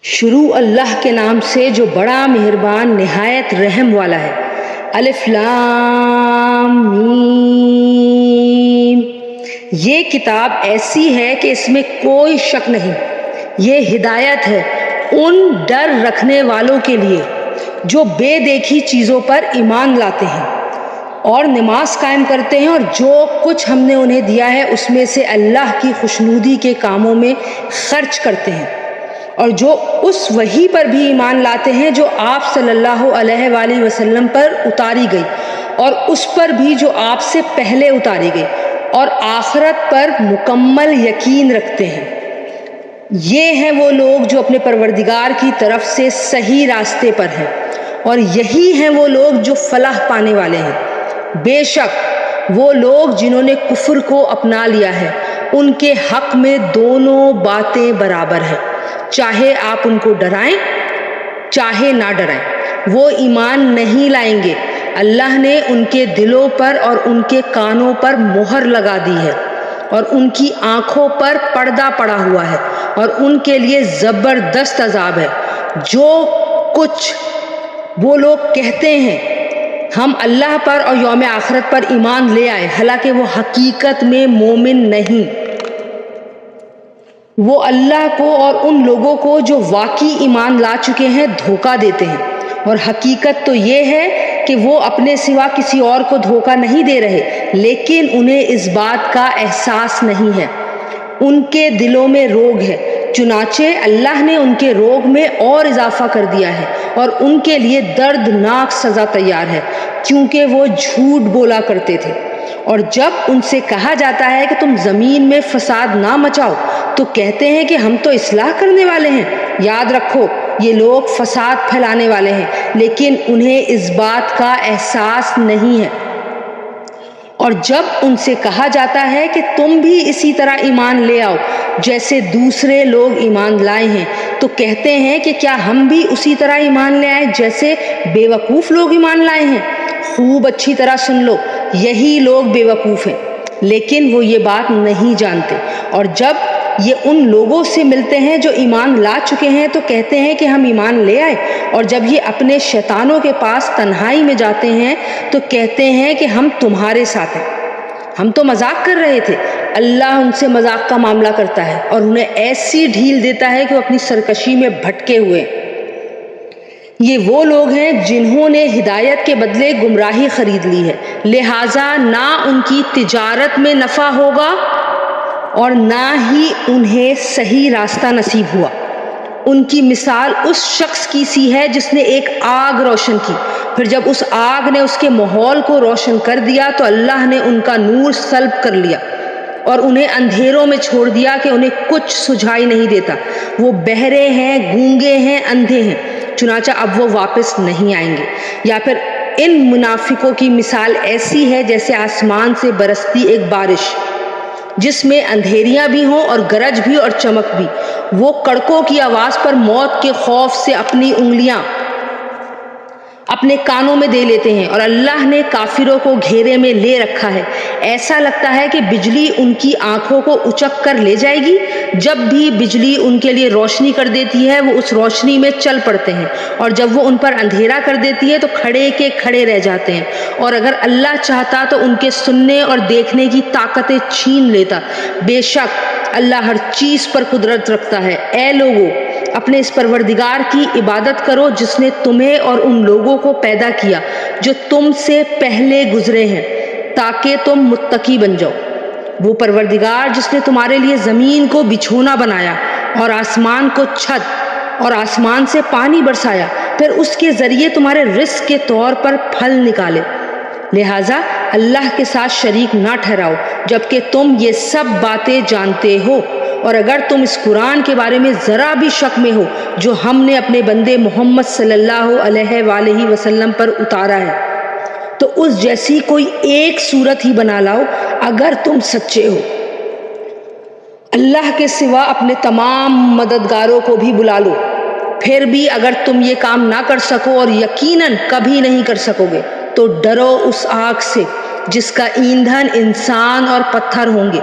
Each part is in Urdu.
شروع اللہ کے نام سے جو بڑا مہربان نہایت رحم والا ہے۔ الف لام میم۔ یہ کتاب ایسی ہے کہ اس میں کوئی شک نہیں، یہ ہدایت ہے ان ڈر رکھنے والوں کے لیے جو بے دیکھی چیزوں پر ایمان لاتے ہیں اور نماز قائم کرتے ہیں، اور جو کچھ ہم نے انہیں دیا ہے اس میں سے اللہ کی خوشنودی کے کاموں میں خرچ کرتے ہیں، اور جو اس وحی پر بھی ایمان لاتے ہیں جو آپ صلی اللہ علیہ وآلہ وسلم پر اتاری گئی، اور اس پر بھی جو آپ سے پہلے اتاری گئی، اور آخرت پر مکمل یقین رکھتے ہیں۔ یہ ہیں وہ لوگ جو اپنے پروردگار کی طرف سے صحیح راستے پر ہیں، اور یہی ہیں وہ لوگ جو فلاح پانے والے ہیں۔ بے شک وہ لوگ جنہوں نے کفر کو اپنا لیا ہے، ان کے حق میں دونوں باتیں برابر ہیں، چاہے آپ ان کو ڈرائیں چاہے نہ ڈرائیں، وہ ایمان نہیں لائیں گے۔ اللہ نے ان کے دلوں پر اور ان کے کانوں پر مہر لگا دی ہے، اور ان کی آنکھوں پر پردہ پڑا ہوا ہے، اور ان کے لیے زبردست عذاب ہے۔ جو کچھ وہ لوگ کہتے ہیں ہم اللہ پر اور یوم آخرت پر ایمان لے آئے، حالانکہ وہ حقیقت میں مومن نہیں، وہ اللہ کو اور ان لوگوں کو جو واقعی ایمان لا چکے ہیں دھوکہ دیتے ہیں، اور حقیقت تو یہ ہے کہ وہ اپنے سوا کسی اور کو دھوکہ نہیں دے رہے، لیکن انہیں اس بات کا احساس نہیں ہے۔ ان کے دلوں میں روگ ہے، چنانچہ اللہ نے ان کے روگ میں اور اضافہ کر دیا ہے، اور ان کے لیے دردناک سزا تیار ہے، کیونکہ وہ جھوٹ بولا کرتے تھے۔ اور جب ان سے کہا جاتا ہے کہ تم زمین میں فساد نہ مچاؤ، تو کہتے ہیں کہ ہم تو اصلاح کرنے والے ہیں۔ یاد رکھو یہ لوگ فساد پھیلانے والے ہیں، لیکن انہیں اس بات کا احساس نہیں ہے۔ اور جب ان سے کہا جاتا ہے کہ تم بھی اسی طرح ایمان لے آؤ جیسے دوسرے لوگ ایمان لائے ہیں، تو کہتے ہیں کہ کیا ہم بھی اسی طرح ایمان لے آئیں جیسے بے وقوف لوگ ایمان لائے ہیں۔ خوب اچھی طرح سن لو، یہی لوگ بے وقوف ہیں، لیکن وہ یہ بات نہیں جانتے۔ اور جب یہ ان لوگوں سے ملتے ہیں جو ایمان لا چکے ہیں تو کہتے ہیں کہ ہم ایمان لے آئے، اور جب یہ اپنے شیطانوں کے پاس تنہائی میں جاتے ہیں تو کہتے ہیں کہ ہم تمہارے ساتھ ہیں، ہم تو مذاق کر رہے تھے۔ اللہ ان سے مذاق کا معاملہ کرتا ہے اور انہیں ایسی ڈھیل دیتا ہے کہ وہ اپنی سرکشی میں بھٹکے ہوئے۔ یہ وہ لوگ ہیں جنہوں نے ہدایت کے بدلے گمراہی خرید لی ہے، لہٰذا نہ ان کی تجارت میں نفع ہوگا اور نہ ہی انہیں صحیح راستہ نصیب ہوا۔ ان کی مثال اس شخص کی سی ہے جس نے ایک آگ روشن کی، پھر جب اس آگ نے اس کے ماحول کو روشن کر دیا تو اللہ نے ان کا نور سلب کر لیا اور انہیں اندھیروں میں چھوڑ دیا کہ انہیں کچھ سجھائی نہیں دیتا۔ وہ بہرے ہیں، گونگے ہیں، اندھے ہیں، چنانچہ اب وہ واپس نہیں آئیں گے۔ یا پھر ان منافقوں کی مثال ایسی ہے جیسے آسمان سے برستی ایک بارش جس میں اندھیریاں بھی ہوں اور گرج بھی اور چمک بھی۔ وہ کڑکوں کی آواز پر موت کے خوف سے اپنی انگلیاں اپنے کانوں میں دے لیتے ہیں، اور اللہ نے کافروں کو گھیرے میں لے رکھا ہے۔ ایسا لگتا ہے کہ بجلی ان کی آنکھوں کو اچک کر لے جائے گی۔ جب بھی بجلی ان کے لیے روشنی کر دیتی ہے وہ اس روشنی میں چل پڑتے ہیں، اور جب وہ ان پر اندھیرا کر دیتی ہے تو کھڑے کے کھڑے رہ جاتے ہیں۔ اور اگر اللہ چاہتا تو ان کے سننے اور دیکھنے کی طاقتیں چھین لیتا۔ بے شک اللہ ہر چیز پر قدرت رکھتا ہے۔ اے لوگو، اپنے اس پروردگار کی عبادت کرو جس نے تمہیں اور ان لوگوں کو پیدا کیا جو تم سے پہلے گزرے ہیں، تاکہ تم متقی بن جاؤ۔ وہ پروردگار جس نے تمہارے لیے زمین کو بچھونا بنایا اور آسمان کو چھت اور آسمان سے پانی برسایا، پھر اس کے ذریعے تمہارے رزق کے طور پر پھل نکالے، لہٰذا اللہ کے ساتھ شریک نہ ٹھہراؤ جبکہ تم یہ سب باتیں جانتے ہو۔ اور اگر تم اس قرآن کے بارے میں ذرا بھی شک میں ہو جو ہم نے اپنے بندے محمد صلی اللہ علیہ وآلہ وسلم پر اتارا ہے، تو اس جیسی کوئی ایک صورت ہی بنا لاؤ اگر تم سچے ہو۔ اللہ کے سوا اپنے تمام مددگاروں کو بھی بلا لو، پھر بھی اگر تم یہ کام نہ کر سکو اور یقیناً کبھی نہیں کر سکو گے تو ڈرو اس آگ سے جس کا ایندھن انسان اور پتھر ہوں گے۔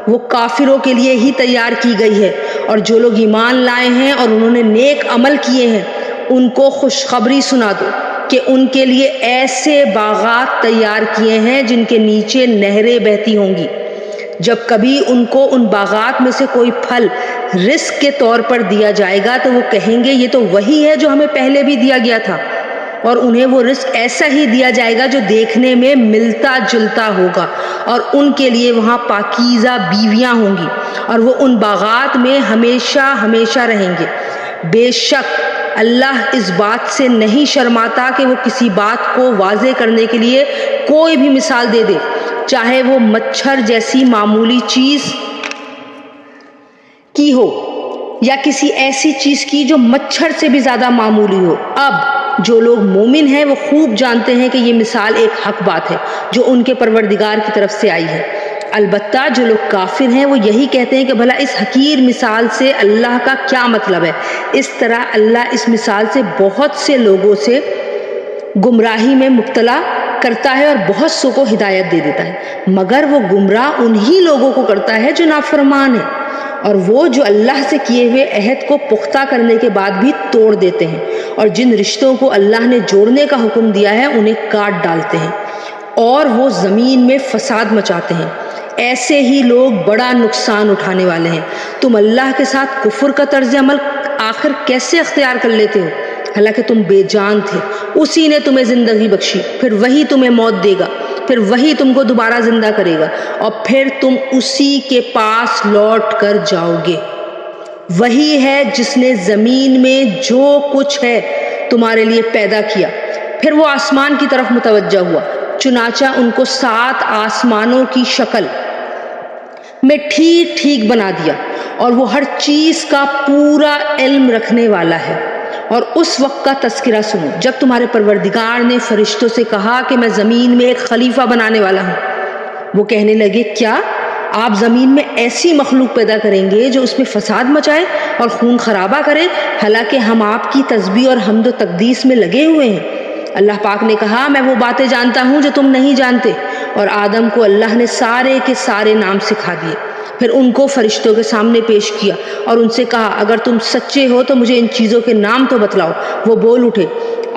وہ کافروں کے لیے ہی تیار کی گئی ہے، اور جو لوگ ایمان لائے ہیں اور انہوں نے نیک عمل کیے ہیں ان کو خوشخبری سنا دو کہ ان کے لیے ایسے باغات تیار کیے ہیں جن کے نیچے نہریں بہتی ہوں گی۔ جب کبھی ان کو ان باغات میں سے کوئی پھل رزق کے طور پر دیا جائے گا تو وہ کہیں گے یہ تو وہی ہے جو ہمیں پہلے بھی دیا گیا تھا، اور انہیں وہ رزق ایسا ہی دیا جائے گا جو دیکھنے میں ملتا جلتا ہوگا، اور ان کے لیے وہاں پاکیزہ بیویاں ہوں گی، اور وہ ان باغات میں ہمیشہ ہمیشہ رہیں گے۔ بے شک اللہ اس بات سے نہیں شرماتا کہ وہ کسی بات کو واضح کرنے کے لیے کوئی بھی مثال دے دے، چاہے وہ مچھر جیسی معمولی چیز کی ہو یا کسی ایسی چیز کی جو مچھر سے بھی زیادہ معمولی ہو۔ اب جو لوگ مومن ہیں وہ خوب جانتے ہیں کہ یہ مثال ایک حق بات ہے جو ان کے پروردگار کی طرف سے آئی ہے، البتہ جو لوگ کافر ہیں وہ یہی کہتے ہیں کہ بھلا اس حقیر مثال سے اللہ کا کیا مطلب ہے۔ اس طرح اللہ اس مثال سے بہت سے لوگوں سے گمراہی میں مبتلا کرتا ہے اور بہت سو کو ہدایت دے دیتا ہے، مگر وہ گمراہ انہی لوگوں کو کرتا ہے جو نافرمان ہیں، اور وہ جو اللہ سے کیے ہوئے عہد کو پختہ کرنے کے بعد بھی توڑ دیتے ہیں، اور جن رشتوں کو اللہ نے جوڑنے کا حکم دیا ہے انہیں کاٹ ڈالتے ہیں، اور وہ زمین میں فساد مچاتے ہیں۔ ایسے ہی لوگ بڑا نقصان اٹھانے والے ہیں۔ تم اللہ کے ساتھ کفر کا طرز عمل آخر کیسے اختیار کر لیتے ہو، حالانکہ تم بے جان تھے، اسی نے تمہیں زندگی بخشی، پھر وہی تمہیں موت دے گا، پھر وہی تم کو دوبارہ زندہ کرے گا، اور پھر تم اسی کے پاس لوٹ کر جاؤ گے۔ وہی ہے جس نے زمین میں جو کچھ ہے تمہارے لیے پیدا کیا۔ پھر وہ آسمان کی طرف متوجہ ہوا، چنانچہ ان کو 7 آسمانوں کی شکل میں ٹھیک ٹھیک بنا دیا، اور وہ ہر چیز کا پورا علم رکھنے والا ہے۔ اور اس وقت کا تذکرہ سنو جب تمہارے پروردگار نے فرشتوں سے کہا کہ میں زمین میں ایک خلیفہ بنانے والا ہوں۔ وہ کہنے لگے کیا آپ زمین میں ایسی مخلوق پیدا کریں گے جو اس میں فساد مچائے اور خون خرابہ کرے، حالانکہ ہم آپ کی تسبیح اور حمد و تقدیس میں لگے ہوئے ہیں۔ اللہ پاک نے کہا میں وہ باتیں جانتا ہوں جو تم نہیں جانتے، اور آدم کو اللہ نے سارے کے سارے نام سکھا دیے۔ پھر ان کو فرشتوں کے سامنے پیش کیا اور ان سے کہا اگر تم سچے ہو تو مجھے ان چیزوں کے نام تو بتلاؤ۔ وہ بول اٹھے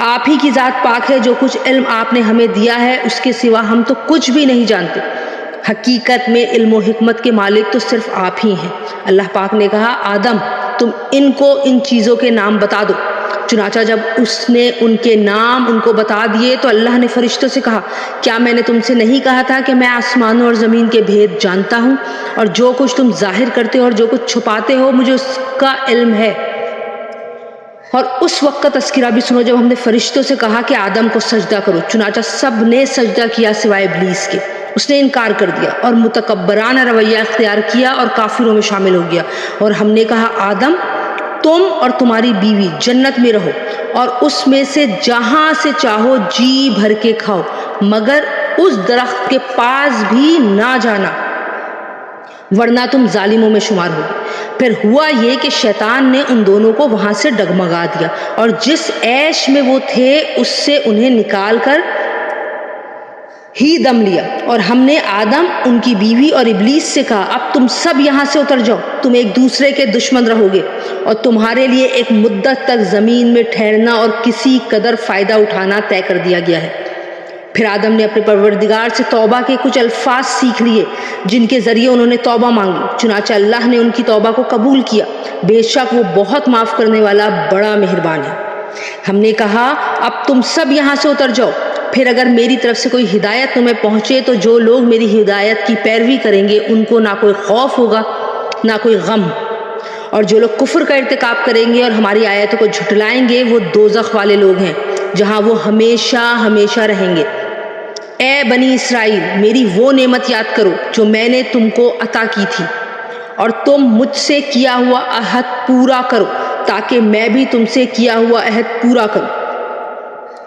آپ ہی کی ذات پاک ہے، جو کچھ علم آپ نے ہمیں دیا ہے اس کے سوا ہم تو کچھ بھی نہیں جانتے۔ حقیقت میں علم و حکمت کے مالک تو صرف آپ ہی ہیں۔ اللہ پاک نے کہا آدم تم ان کو ان چیزوں کے نام بتا دو۔ چنانچہ جب اس نے ان کے نام ان کو بتا دیے تو اللہ نے فرشتوں سے کہا کیا میں نے تم سے نہیں کہا تھا کہ میں آسمانوں اور زمین کے بھید جانتا ہوں، اور جو کچھ تم ظاہر کرتے ہو اور جو کچھ چھپاتے ہو مجھے اس کا علم ہے۔ اور اس وقت کا تذکرہ بھی سنو جب ہم نے فرشتوں سے کہا کہ آدم کو سجدہ کرو، چنانچہ سب نے سجدہ کیا سوائے ابلیس کے۔ اس نے انکار کر دیا اور متکبرانہ رویہ اختیار کیا اور کافروں میں شامل ہو گیا۔ اور ہم نے کہا آدم تم اور تمہاری بیوی جنت میں رہو اور اس میں سے جہاں سے چاہو جی بھر کے کھاؤ، مگر اس درخت کے پاس بھی نہ جانا ورنہ تم ظالموں میں شمار ہوگے۔ پھر ہوا یہ کہ شیطان نے ان دونوں کو وہاں سے ڈگمگا دیا اور جس عیش میں وہ تھے اس سے انہیں نکال کر ہی دم لیا۔ اور ہم نے آدم، ان کی بیوی اور ابلیس سے کہا اب تم سب یہاں سے اتر جاؤ، تم ایک دوسرے کے دشمن رہو گے اور تمہارے لیے ایک مدت تک زمین میں ٹھہرنا اور کسی قدر فائدہ اٹھانا طے کر دیا گیا ہے۔ پھر آدم نے اپنے پروردگار سے توبہ کے کچھ الفاظ سیکھ لیے جن کے ذریعے انہوں نے توبہ مانگی، چنانچہ اللہ نے ان کی توبہ کو قبول کیا، بے شک وہ بہت معاف کرنے والا بڑا مہربان ہے۔ ہم نے کہا اب تم سب یہاں سے اتر جاؤ، پھر اگر میری طرف سے کوئی ہدایت تمہیں پہنچے تو جو لوگ میری ہدایت کی پیروی کریں گے ان کو نہ کوئی خوف ہوگا نہ کوئی غم، اور جو لوگ کفر کا ارتکاب کریں گے اور ہماری آیتوں کو جھٹلائیں گے وہ دوزخ والے لوگ ہیں جہاں وہ ہمیشہ ہمیشہ رہیں گے۔ اے بنی اسرائیل میری وہ نعمت یاد کرو جو میں نے تم کو عطا کی تھی، اور تم مجھ سے کیا ہوا عہد پورا کرو تاکہ میں بھی تم سے کیا ہوا عہد پورا کروں،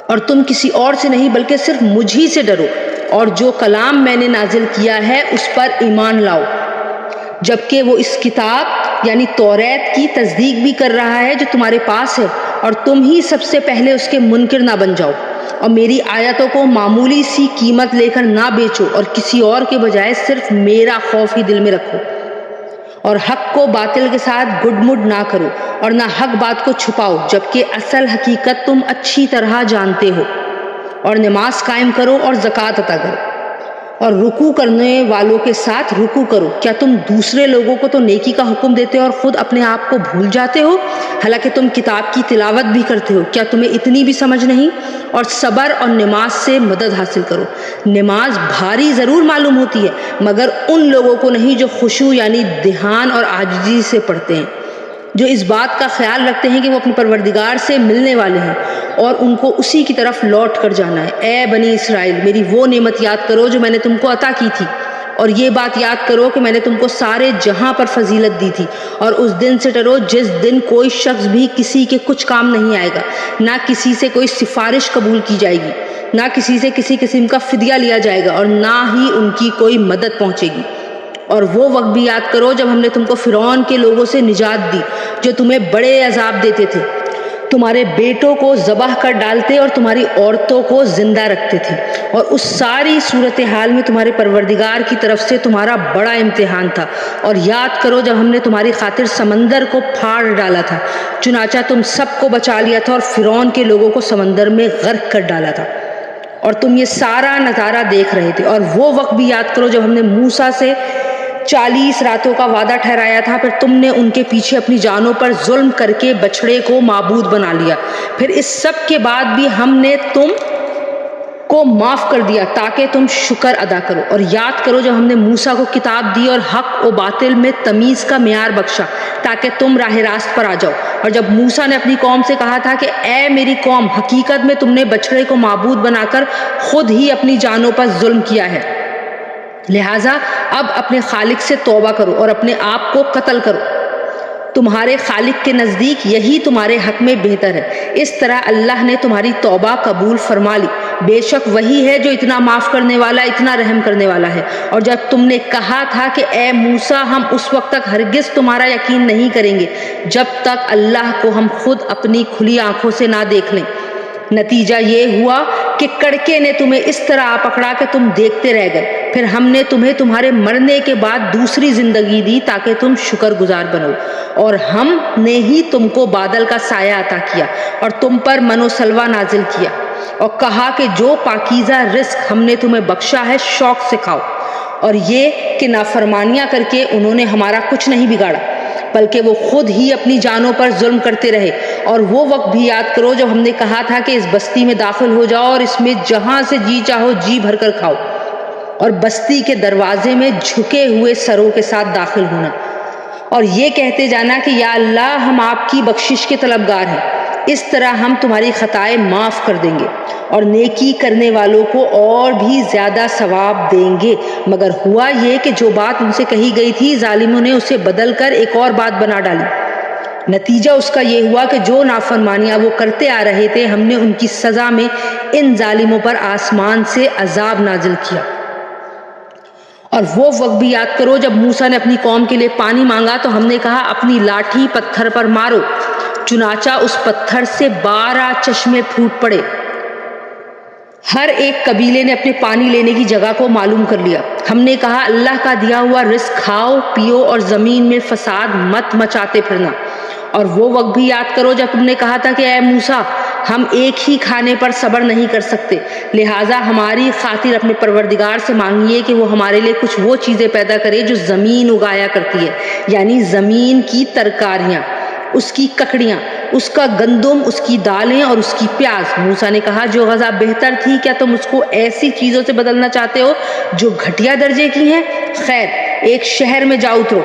اور تم کسی اور سے نہیں بلکہ صرف مجھ ہی سے ڈرو، اور جو کلام میں نے نازل کیا ہے اس پر ایمان لاؤ، جبکہ وہ اس کتاب یعنی توریت کی تصدیق بھی کر رہا ہے جو تمہارے پاس ہے، اور تم ہی سب سے پہلے اس کے منکر نہ بن جاؤ، اور میری آیتوں کو معمولی سی قیمت لے کر نہ بیچو، اور کسی اور کے بجائے صرف میرا خوف ہی دل میں رکھو، اور حق کو باطل کے ساتھ گڈ مڈ نہ کرو، اور نہ حق بات کو چھپاؤ، جبکہ اصل حقیقت تم اچھی طرح جانتے ہو، اور نماز قائم کرو اور زکوٰۃ عطا کرو، اور رکوع کرنے والوں کے ساتھ رکوع کرو۔ کیا تم دوسرے لوگوں کو تو نیکی کا حکم دیتے ہو اور خود اپنے آپ کو بھول جاتے ہو، حالانکہ تم کتاب کی تلاوت بھی کرتے ہو؟ کیا تمہیں اتنی بھی سمجھ نہیں؟ اور صبر اور نماز سے مدد حاصل کرو۔ نماز بھاری ضرور معلوم ہوتی ہے، مگر ان لوگوں کو نہیں جو خشوع یعنی دھیان اور عاجزی سے پڑھتے ہیں، جو اس بات کا خیال رکھتے ہیں کہ وہ اپنے پروردگار سے ملنے والے ہیں اور ان کو اسی کی طرف لوٹ کر جانا ہے۔ اے بنی اسرائیل، میری وہ نعمت یاد کرو جو میں نے تم کو عطا کی تھی، اور یہ بات یاد کرو کہ میں نے تم کو سارے جہاں پر فضیلت دی تھی، اور اس دن سے ڈرو جس دن کوئی شخص بھی کسی کے کچھ کام نہیں آئے گا، نہ کسی سے کوئی سفارش قبول کی جائے گی، نہ کسی سے کسی قسم کا فدیہ لیا جائے گا، اور نہ ہی ان کی کوئی مدد پہنچے گی۔ اور وہ وقت بھی یاد کرو جب ہم نے تم کو فرعون کے لوگوں سے نجات دی، جو تمہیں بڑے عذاب دیتے تھے، تمہارے بیٹوں کو ذبح کر ڈالتے اور تمہاری عورتوں کو زندہ رکھتے تھے، اور اس ساری صورتحال میں تمہارے پروردگار کی طرف سے تمہارا بڑا امتحان تھا۔ اور یاد کرو جب ہم نے تمہاری خاطر سمندر کو پھاڑ ڈالا تھا، چنانچہ تم سب کو بچا لیا تھا اور فرعون کے لوگوں کو سمندر میں غرق کر ڈالا تھا، اور تم یہ سارا نظارہ دیکھ رہے تھے۔ اور وہ وقت بھی یاد کرو جب ہم نے موسیٰ سے 40 راتوں کا وعدہ ٹھہرایا تھا، پھر تم نے ان کے پیچھے اپنی جانوں پر ظلم کر کے بچڑے کو معبود بنا لیا، پھر اس سب کے بعد بھی ہم نے تم کو معاف کر دیا تاکہ تم شکر ادا کرو۔ اور یاد کرو جب ہم نے موسیٰ کو کتاب دی اور حق و باطل میں تمیز کا معیار بخشا تاکہ تم راہ راست پر آ جاؤ، اور جب موسیٰ نے اپنی قوم سے کہا تھا کہ اے میری قوم، حقیقت میں تم نے بچڑے کو معبود بنا کر خود ہی اپنی جانوں پر ظلم کیا ہے، لہٰذا اب اپنے خالق سے توبہ کرو اور اپنے آپ کو قتل کرو، تمہارے خالق کے نزدیک یہی تمہارے حق میں بہتر ہے۔ اس طرح اللہ نے تمہاری توبہ قبول فرما لی، بے شک وہی ہے جو اتنا معاف کرنے والا، اتنا رحم کرنے والا ہے۔ اور جب تم نے کہا تھا کہ اے موسیٰ، ہم اس وقت تک ہرگز تمہارا یقین نہیں کریں گے جب تک اللہ کو ہم خود اپنی کھلی آنکھوں سے نہ دیکھ لیں، نتیجہ یہ ہوا کہ کڑکے نے تمہیں اس طرح آ پکڑا کہ تم دیکھتے رہ گئے، پھر ہم نے تمہیں تمہارے مرنے کے بعد دوسری زندگی دی تاکہ تم شکر گزار بنو، اور ہم نے ہی تم کو بادل کا سایہ عطا کیا اور تم پر من و سلوہ نازل کیا، اور کہا کہ جو پاکیزہ رزق ہم نے تمہیں بخشا ہے شوق سے کھاؤ، اور یہ کہ نافرمانیاں کر کے انہوں نے ہمارا کچھ نہیں بگاڑا بلکہ وہ خود ہی اپنی جانوں پر ظلم کرتے رہے۔ اور وہ وقت بھی یاد کرو جب ہم نے کہا تھا کہ اس بستی میں داخل ہو جاؤ اور اس میں جہاں سے جی چاہو جی بھر کر کھاؤ، اور بستی کے دروازے میں جھکے ہوئے سروں کے ساتھ داخل ہونا، اور یہ کہتے جانا کہ یا اللہ، ہم آپ کی بخشش کے طلبگار ہیں، اس طرح ہم تمہاری خطائیں معاف کر دیں گے اور نیکی کرنے والوں کو اور بھی زیادہ ثواب دیں گے۔ مگر ہوا یہ کہ جو بات ان سے کہی گئی تھی، ظالموں نے اسے بدل کر ایک اور بات بنا ڈالی، نتیجہ اس کا یہ ہوا کہ جو نافرمانیاں وہ کرتے آ رہے تھے، ہم نے ان کی سزا میں ان ظالموں پر آسمان سے عذاب نازل کیا۔ اور وہ وقت بھی یاد کرو جب موسیٰ نے اپنی قوم کے لیے پانی مانگا تو ہم نے کہا اپنی لاٹھی پتھر پر مارو، چنانچہ اس پتھر سے 12 چشمے پھوٹ پڑے۔ ہر ایک قبیلے نے اپنے پانی لینے کی جگہ کو معلوم کر لیا۔ ہم نے کہا اللہ کا دیا ہوا رزق کھاؤ پیو اور زمین میں فساد مت مچاتے پھرنا۔ اور وہ وقت بھی یاد کرو جب تم نے کہا تھا کہ اے موسیٰ، ہم ایک ہی کھانے پر صبر نہیں کر سکتے، لہٰذا ہماری خاطر اپنے پروردگار سے مانگیے کہ وہ ہمارے لیے کچھ وہ چیزیں پیدا کرے جو زمین اگایا کرتی ہے، یعنی زمین کی ترکاریاں، اس کی ککڑیاں، اس کا گندم، اس کی دالیں اور اس کی پیاز۔ موسیٰ نے کہا جو غذا بہتر تھی، کیا تم اس کو ایسی چیزوں سے بدلنا چاہتے ہو جو گھٹیا درجے کی ہیں؟ خیر، ایک شہر میں جا اترو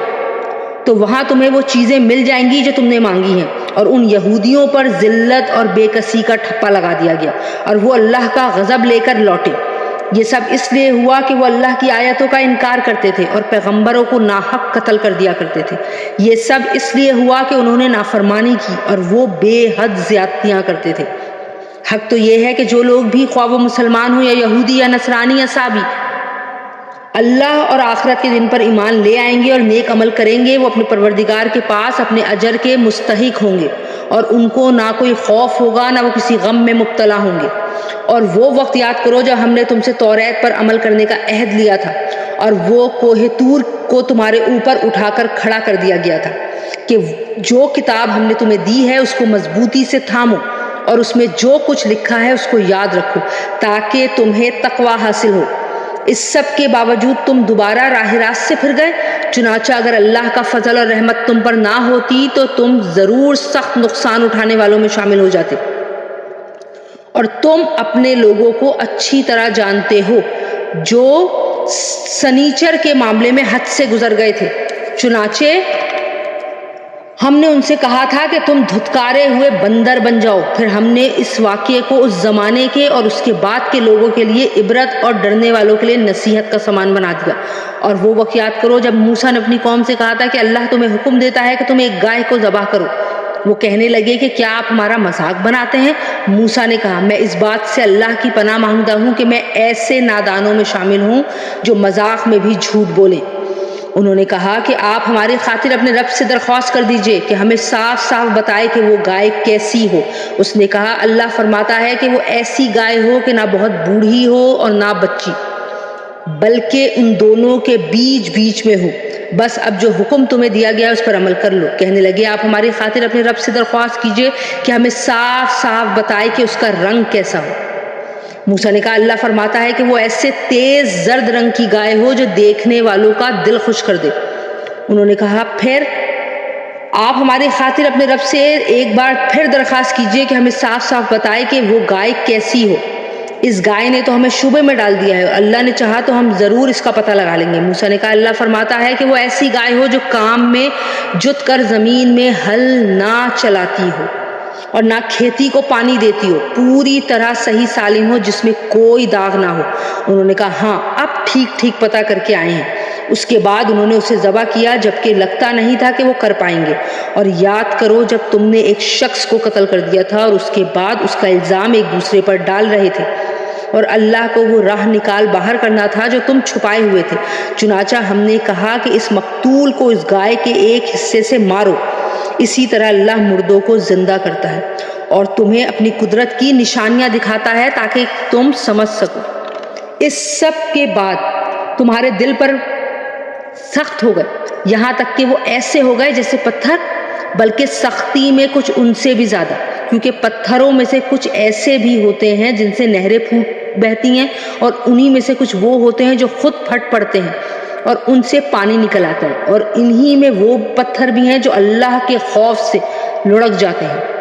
تو وہاں تمہیں وہ چیزیں مل جائیں گی جو تم نے مانگی ہیں۔ اور ان یہودیوں پر ذلت اور بے کسی کا ٹھپا لگا دیا گیا اور وہ اللہ کا غضب لے کر لوٹے۔ یہ سب اس لیے ہوا کہ وہ اللہ کی آیتوں کا انکار کرتے تھے اور پیغمبروں کو ناحق قتل کر دیا کرتے تھے۔ یہ سب اس لیے ہوا کہ انہوں نے نافرمانی کی اور وہ بے حد زیادتیاں کرتے تھے۔ حق تو یہ ہے کہ جو لوگ بھی، خواہ وہ مسلمان ہوں یا یہودی یا نصرانی یا صابی، اللہ اور آخرت کے دن پر ایمان لے آئیں گے اور نیک عمل کریں گے، وہ اپنے پروردگار کے پاس اپنے اجر کے مستحق ہوں گے، اور ان کو نہ کوئی خوف ہوگا نہ وہ کسی غم میں مبتلا ہوں گے۔ اور وہ وقت یاد کرو جب ہم نے تم سے توریت پر عمل کرنے کا عہد لیا تھا اور وہ کوہ طور کو تمہارے اوپر اٹھا کر کھڑا کر دیا گیا تھا کہ جو کتاب ہم نے تمہیں دی ہے اس کو مضبوطی سے تھامو اور اس میں جو کچھ لکھا ہے اس کو یاد رکھو تاکہ تمہیں تقوی حاصل ہو۔ اس سب کے باوجود تم دوبارہ راہ راست سے پھر گئے۔ چنانچہ اگر اللہ کا فضل اور رحمت تم پر نہ ہوتی تو تم ضرور سخت نقصان اٹھانے والوں میں شامل ہو جاتے، اور تم اپنے لوگوں کو اچھی طرح جانتے ہو جو سنیچر کے معاملے میں حد سے گزر گئے تھے۔ چنانچہ ہم نے ان سے کہا تھا کہ تم دھتکارے ہوئے بندر بن جاؤ، پھر ہم نے اس واقعے کو اس زمانے کے اور اس کے بعد کے لوگوں کے لیے عبرت اور ڈرنے والوں کے لیے نصیحت کا سامان بنا دیا۔ اور وہ وقت یاد کرو جب موسیٰ نے اپنی قوم سے کہا تھا کہ اللہ تمہیں حکم دیتا ہے کہ تم ایک گائے کو ذبح کرو۔ وہ کہنے لگے کہ کیا آپ ہمارا مذاق بناتے ہیں؟ موسیٰ نے کہا میں اس بات سے اللہ کی پناہ مانگتا ہوں کہ میں ایسے نادانوں میں شامل ہوں جو مذاق میں بھی جھوٹ بولیں۔ انہوں نے کہا کہ آپ ہماری خاطر اپنے رب سے درخواست کر دیجئے کہ ہمیں صاف صاف بتائے کہ وہ گائے کیسی ہو۔ اس نے کہا اللہ فرماتا ہے کہ وہ ایسی گائے ہو کہ نہ بہت بوڑھی ہو اور نہ بچی، بلکہ ان دونوں کے بیچ میں ہو۔ بس اب جو حکم تمہیں دیا گیا ہے اس پر عمل کر لو۔ کہنے لگے آپ ہماری خاطر اپنے رب سے درخواست کیجئے کہ ہمیں صاف صاف بتائے کہ اس کا رنگ کیسا ہو۔ موسیٰ نے کہا اللہ فرماتا ہے کہ وہ ایسے تیز زرد رنگ کی گائے ہو جو دیکھنے والوں کا دل خوش کر دے۔ انہوں نے کہا پھر آپ ہماری خاطر اپنے رب سے ایک بار پھر درخواست کیجئے کہ ہمیں صاف صاف بتائے کہ وہ گائے کیسی ہو۔ اس گائے نے تو ہمیں شبے میں ڈال دیا ہے اور اللہ نے چاہا تو ہم ضرور اس کا پتہ لگا لیں گے۔ موسیٰ نے کہا اللہ فرماتا ہے کہ وہ ایسی گائے ہو جو کام میں جت کر زمین میں ہل نہ چلاتی ہو اور نہ کھیتی کو پانی دیتی ہو، پوری طرح صحیح سالم ہو جس میں کوئی داغ نہ ہو۔ انہوں نے کہا ہاں اب ٹھیک پتہ کر کے آئے ہیں۔ اس کے بعد انہوں نے اسے ذبح کیا جبکہ لگتا نہیں تھا کہ وہ کر پائیں گے۔ اور یاد کرو جب تم نے ایک شخص کو قتل کر دیا تھا اور اس کے بعد اس کا الزام ایک دوسرے پر ڈال رہے تھے اور اللہ کو وہ راہ نکال باہر کرنا تھا جو تم چھپائے ہوئے تھے۔ چنانچہ ہم نے کہا کہ اس مقتول کو اس گائے کے ایک حصے سے مارو، اسی طرح اللہ مردوں کو زندہ کرتا ہے اور تمہیں اپنی قدرت کی نشانیاں دکھاتا ہے تاکہ تم سمجھ سکو۔ اس سب کے بعد تمہارے دل پر سخت ہو گئے، یہاں تک کہ وہ ایسے ہو گئے جیسے پتھر، بلکہ سختی میں کچھ ان سے بھی زیادہ، کیونکہ پتھروں میں سے کچھ ایسے بھی ہوتے ہیں جن سے نہریں پھوٹ بہتی ہیں اور انہی میں سے کچھ وہ ہوتے ہیں جو خود پھٹ پڑتے ہیں اور ان سے پانی نکل آتا ہے، اور انہی میں وہ پتھر بھی ہیں جو اللہ کے خوف سے لڑک جاتے ہیں۔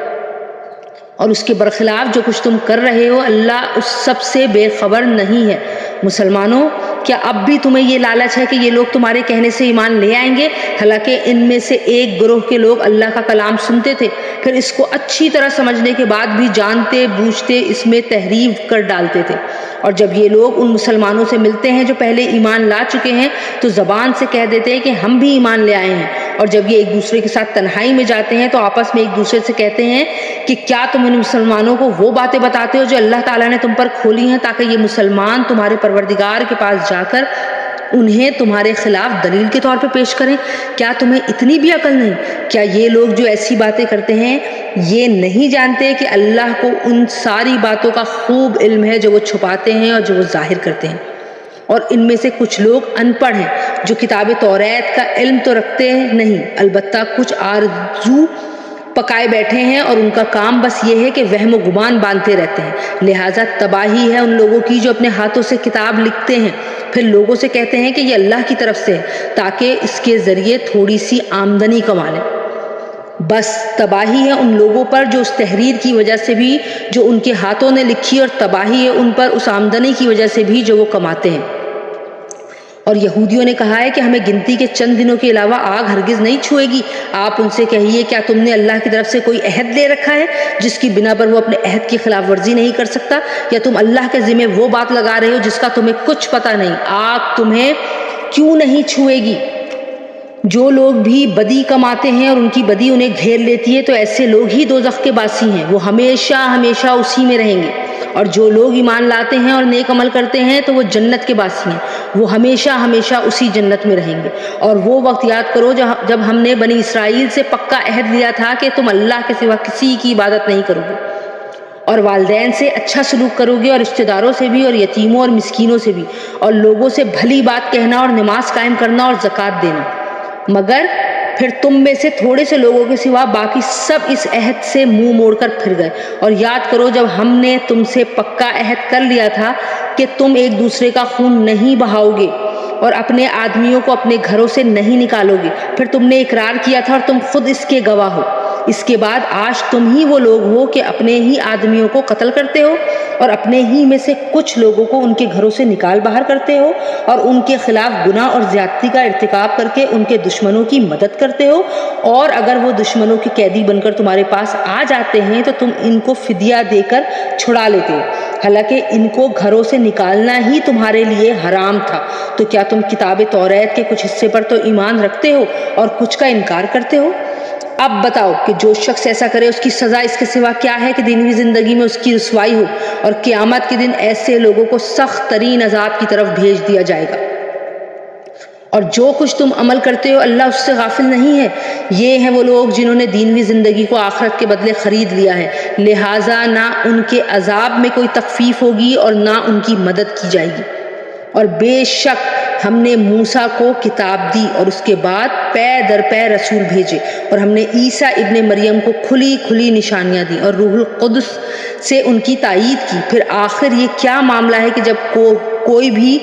اور اس کے برخلاف جو کچھ تم کر رہے ہو اللہ اس سب سے بے خبر نہیں ہے۔ مسلمانوں کیا اب بھی تمہیں یہ لالچ ہے کہ یہ لوگ تمہارے کہنے سے ایمان لے آئیں گے؟ حالانکہ ان میں سے ایک گروہ کے لوگ اللہ کا کلام سنتے تھے، پھر اس کو اچھی طرح سمجھنے کے بعد بھی جانتے بوجھتے اس میں تحریف کر ڈالتے تھے۔ اور جب یہ لوگ ان مسلمانوں سے ملتے ہیں جو پہلے ایمان لا چکے ہیں تو زبان سے کہہ دیتے ہیں کہ ہم بھی ایمان لے آئے ہیں، اور جب یہ ایک دوسرے کے ساتھ تنہائی میں جاتے ہیں تو آپس میں ایک دوسرے سے کہتے ہیں کہ کیا تم ان مسلمانوں کو وہ باتیں بتاتے ہو جو اللہ تعالیٰ نے تم پر کھولی ہیں تاکہ یہ مسلمان تمہارے پروردگار کے پاس جا کر انہیں تمہارے خلاف دلیل کے طور پہ پیش کریں؟ کیا تمہیں اتنی بھی عقل نہیں؟ کیا یہ لوگ جو ایسی باتیں کرتے ہیں یہ نہیں جانتے کہ اللہ کو ان ساری باتوں کا خوب علم ہے جو وہ چھپاتے ہیں اور جو وہ ظاہر کرتے ہیں؟ اور ان میں سے کچھ لوگ ان پڑھ ہیں جو کتاب توریت کا علم تو رکھتے نہیں، البتہ کچھ آرزو پکائے بیٹھے ہیں اور ان کا کام بس یہ ہے کہ وہم و گمان باندھتے رہتے ہیں۔ لہٰذا تباہی ہے ان لوگوں کی جو اپنے ہاتھوں سے کتاب لکھتے ہیں پھر لوگوں سے کہتے ہیں کہ یہ اللہ کی طرف سے ہے تاکہ اس کے ذریعے تھوڑی سی آمدنی کما لیں۔ بس تباہی ہے ان لوگوں پر جو اس تحریر کی وجہ سے بھی جو ان کے ہاتھوں نے لکھی، اور تباہی ہے ان پر اس آمدنی کی وجہ سے بھی جو وہ کماتے ہیں۔ اور یہودیوں نے کہا ہے کہ ہمیں گنتی کے چند دنوں کے علاوہ آگ ہرگز نہیں چھوئے گی۔ آپ ان سے کہیے کیا تم نے اللہ کی طرف سے کوئی عہد لے رکھا ہے جس کی بنا پر وہ اپنے عہد کی خلاف ورزی نہیں کر سکتا، یا تم اللہ کے ذمہ وہ بات لگا رہے ہو جس کا تمہیں کچھ پتہ نہیں؟ آگ تمہیں کیوں نہیں چھوئے گی؟ جو لوگ بھی بدی کماتے ہیں اور ان کی بدی انہیں گھیر لیتی ہے تو ایسے لوگ ہی دوزخ کے باسی ہیں، وہ ہمیشہ ہمیشہ اسی میں رہیں گے۔ اور جو لوگ ایمان لاتے ہیں اور نیک عمل کرتے ہیں تو وہ جنت کے باسی ہیں، وہ ہمیشہ ہمیشہ اسی جنت میں رہیں گے۔ اور وہ وقت یاد کرو جب ہم نے بنی اسرائیل سے پکا عہد لیا تھا کہ تم اللہ کے سوا کسی کی عبادت نہیں کرو گے، اور والدین سے اچھا سلوک کرو گے، اور رشتہ داروں سے بھی، اور یتیموں اور مسکینوں سے بھی، اور لوگوں سے بھلی بات کہنا، اور نماز قائم کرنا، اور زکوٰۃ دینا۔ مگر پھر تم میں سے تھوڑے سے لوگوں کے سوا باقی سب اس عہد سے منہ موڑ کر پھر گئے۔ اور یاد کرو جب ہم نے تم سے پکا عہد کر لیا تھا کہ تم ایک دوسرے کا خون نہیں بہاؤ گے اور اپنے آدمیوں کو اپنے گھروں سے نہیں نکالو گے، پھر تم نے اقرار کیا تھا اور تم خود اس کے گواہ ہو۔ اس کے بعد آج تم ہی وہ لوگ ہو کہ اپنے ہی آدمیوں کو قتل کرتے ہو، اور اپنے ہی میں سے کچھ لوگوں کو ان کے گھروں سے نکال باہر کرتے ہو، اور ان کے خلاف گناہ اور زیادتی کا ارتکاب کر کے ان کے دشمنوں کی مدد کرتے ہو، اور اگر وہ دشمنوں کے قیدی بن کر تمہارے پاس آ جاتے ہیں تو تم ان کو فدیہ دے کر چھڑا لیتے ہو، حالانکہ ان کو گھروں سے نکالنا ہی تمہارے لیے حرام تھا۔ تو کیا تم کتاب توریت کے کچھ حصے پر تو ایمان رکھتے ہو اور کچھ کا انکار کرتے ہو؟ اب بتاؤ کہ جو شخص ایسا کرے اس کی سزا اس کے سوا کیا ہے کہ دنیوی زندگی میں اس کی رسوائی ہو، اور قیامت کے دن ایسے لوگوں کو سخت ترین عذاب کی طرف بھیج دیا جائے گا۔ اور جو کچھ تم عمل کرتے ہو اللہ اس سے غافل نہیں ہے۔ یہ ہیں وہ لوگ جنہوں نے دینوی زندگی کو آخرت کے بدلے خرید لیا ہے، لہٰذا نہ ان کے عذاب میں کوئی تخفیف ہوگی اور نہ ان کی مدد کی جائے گی۔ اور بے شک ہم نے موسیٰ کو کتاب دی اور اس کے بعد پے در پے رسول بھیجے، اور ہم نے عیسیٰ ابن مریم کو کھلی کھلی نشانیاں دیں اور روح القدس سے ان کی تائید کی۔ پھر آخر یہ کیا معاملہ ہے کہ جب کوئی بھی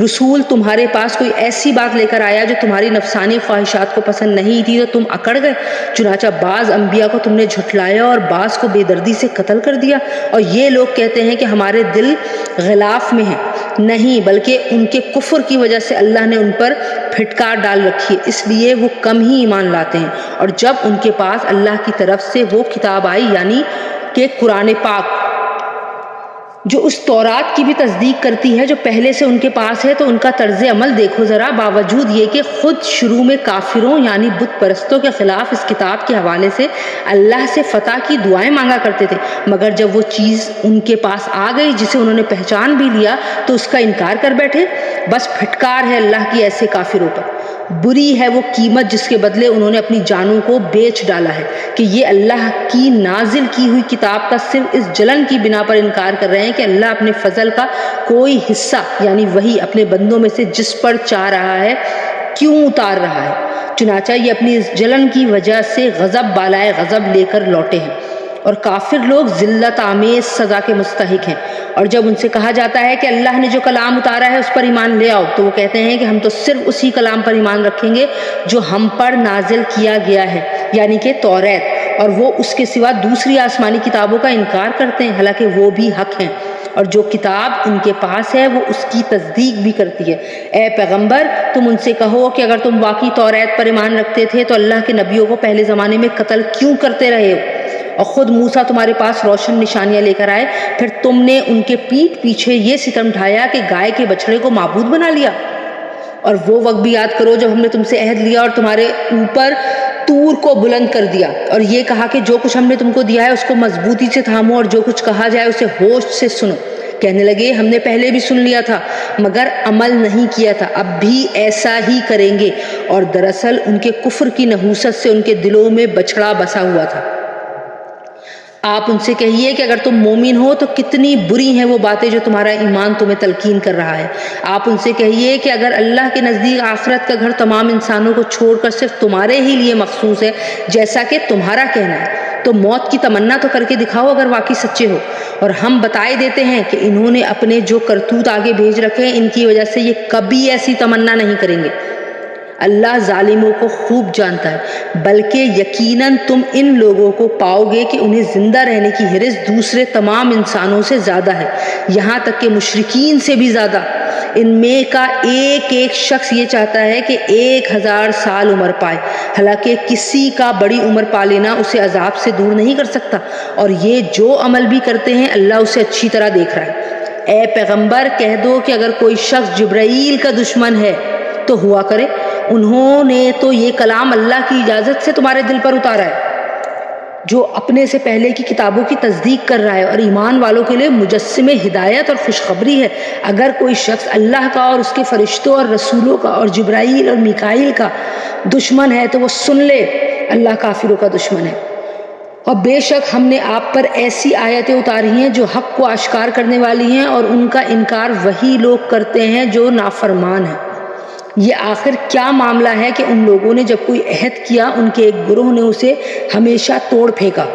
رسول تمہارے پاس کوئی ایسی بات لے کر آیا جو تمہاری نفسانی خواہشات کو پسند نہیں تھی تو تم اکڑ گئے؟ چنانچہ بعض انبیاء کو تم نے جھٹلایا اور بعض کو بے دردی سے قتل کر دیا، اور یہ لوگ کہتے ہیں کہ ہمارے دل غلاف میں ہیں، نہیں بلکہ ان کے کفر کی وجہ سے اللہ نے ان پر پھٹکار ڈال رکھی ہے، اس لیے وہ کم ہی ایمان لاتے ہیں۔ اور جب ان کے پاس اللہ کی طرف سے وہ کتاب آئی یعنی کہ قرآن پاک جو اس تورات کی بھی تصدیق کرتی ہے جو پہلے سے ان کے پاس ہے، تو ان کا طرز عمل دیکھو ذرا۔ باوجود یہ کہ خود شروع میں کافروں یعنی بت پرستوں کے خلاف اس کتاب کے حوالے سے اللہ سے فتح کی دعائیں مانگا کرتے تھے، مگر جب وہ چیز ان کے پاس آ گئی جسے انہوں نے پہچان بھی لیا تو اس کا انکار کر بیٹھے۔ بس پھٹکار ہے اللہ کی ایسے کافروں پر، بری ہے وہ قیمت جس کے بدلے انہوں نے اپنی جانوں کو بیچ ڈالا ہے، کہ یہ اللہ کی نازل کی ہوئی کتاب کا صرف اس جلن کی بنا پر انکار کر رہے ہیں کہ اللہ اپنے فضل کا کوئی حصہ یعنی وہی اپنے بندوں میں سے جس پر چاہ رہا ہے کیوں اتار رہا ہے۔ چنانچہ یہ اپنی اس جلن کی وجہ سے غضب بالائے غضب لے کر لوٹے ہیں، اور کافر لوگ ذلت آمیز سزا کے مستحق ہیں۔ اور جب ان سے کہا جاتا ہے کہ اللہ نے جو کلام اتارا ہے اس پر ایمان لے آؤ، تو وہ کہتے ہیں کہ ہم تو صرف اسی کلام پر ایمان رکھیں گے جو ہم پر نازل کیا گیا ہے یعنی کہ توریت، اور وہ اس کے سوا دوسری آسمانی کتابوں کا انکار کرتے ہیں حالانکہ وہ بھی حق ہیں، اور جو کتاب ان کے پاس ہے وہ اس کی تصدیق بھی کرتی ہے۔ اے پیغمبر تم ان سے کہو کہ اگر تم واقعی توریت پر ایمان رکھتے تھے تو اللہ کے نبیوں کو پہلے زمانے میں قتل کیوں کرتے رہے ہو، اور خود موسیٰ تمہارے پاس روشن نشانیاں لے کر آئے، پھر تم نے ان کے پیٹھ پیچھے یہ ستم ڈھایا کہ گائے کے بچڑے کو معبود بنا لیا۔ اور وہ وقت بھی یاد کرو جب ہم نے تم سے عہد لیا اور تمہارے اوپر طور کو بلند کر دیا، اور یہ کہا کہ جو کچھ ہم نے تم کو دیا ہے اس کو مضبوطی سے تھامو، اور جو کچھ کہا جائے اسے ہوش سے سنو۔ کہنے لگے ہم نے پہلے بھی سن لیا تھا مگر عمل نہیں کیا تھا، اب بھی ایسا ہی کریں گے، اور دراصل ان کے کفر کی نحوست سے ان کے دلوں میں بچڑا بسا ہوا تھا۔ آپ ان سے کہیے کہ اگر تم مومن ہو تو کتنی بری ہیں وہ باتیں جو تمہارا ایمان تمہیں تلقین کر رہا ہے۔ آپ ان سے کہیے کہ اگر اللہ کے نزدیک آخرت کا گھر تمام انسانوں کو چھوڑ کر صرف تمہارے ہی لیے مخصوص ہے جیسا کہ تمہارا کہنا ہے، تو موت کی تمنا تو کر کے دکھاؤ اگر واقعی سچے ہو۔ اور ہم بتائے دیتے ہیں کہ انہوں نے اپنے جو کرتوت آگے بھیج رکھے ہیں ان کی وجہ سے یہ کبھی ایسی تمنا نہیں کریں گے، اللہ ظالموں کو خوب جانتا ہے۔ بلکہ یقیناً تم ان لوگوں کو پاؤ گے کہ انہیں زندہ رہنے کی حرص دوسرے تمام انسانوں سے زیادہ ہے، یہاں تک کہ مشرکین سے بھی زیادہ۔ ان میں کا ایک ایک شخص یہ چاہتا ہے کہ 1000 سال عمر پائے، حالانکہ کسی کا بڑی عمر پا لینا اسے عذاب سے دور نہیں کر سکتا، اور یہ جو عمل بھی کرتے ہیں اللہ اسے اچھی طرح دیکھ رہا ہے۔ اے پیغمبر کہہ دو کہ اگر کوئی شخص جبرائیل کا دشمن ہے تو ہوا کرے، انہوں نے تو یہ کلام اللہ کی اجازت سے تمہارے دل پر اتارا ہے۔ جو اپنے سے پہلے کی کتابوں کی تصدیق کر رہا ہے، اور ایمان والوں کے لیے مجسم ہدایت اور خوشخبری ہے۔ اگر کوئی شخص اللہ کا اور اس کے فرشتوں اور رسولوں کا اور جبرائیل اور میکائیل کا دشمن ہے تو وہ سن لے، اللہ کافروں کا دشمن ہے۔ اور بے شک ہم نے آپ پر ایسی آیتیں اتاری ہیں جو حق کو آشکار کرنے والی ہیں، اور ان کا انکار وہی لوگ کرتے ہیں جو نافرمان ہیں۔ یہ آخر کیا معاملہ ہے کہ ان لوگوں نے جب کوئی عہد کیا ان کے ایک گروہ نے اسے ہمیشہ توڑ پھینکا،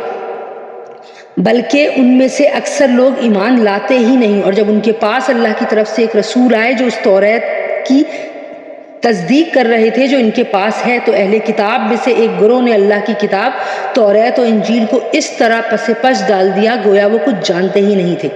بلکہ ان میں سے اکثر لوگ ایمان لاتے ہی نہیں، اور جب ان کے پاس اللہ کی طرف سے ایک رسول آئے جو اس توریت کی تصدیق کر رہے تھے جو ان کے پاس ہے، تو اہل کتاب میں سے ایک گروہ نے اللہ کی کتاب توریت و انجیل کو اس طرح پس پش ڈال دیا گویا وہ کچھ جانتے ہی نہیں تھے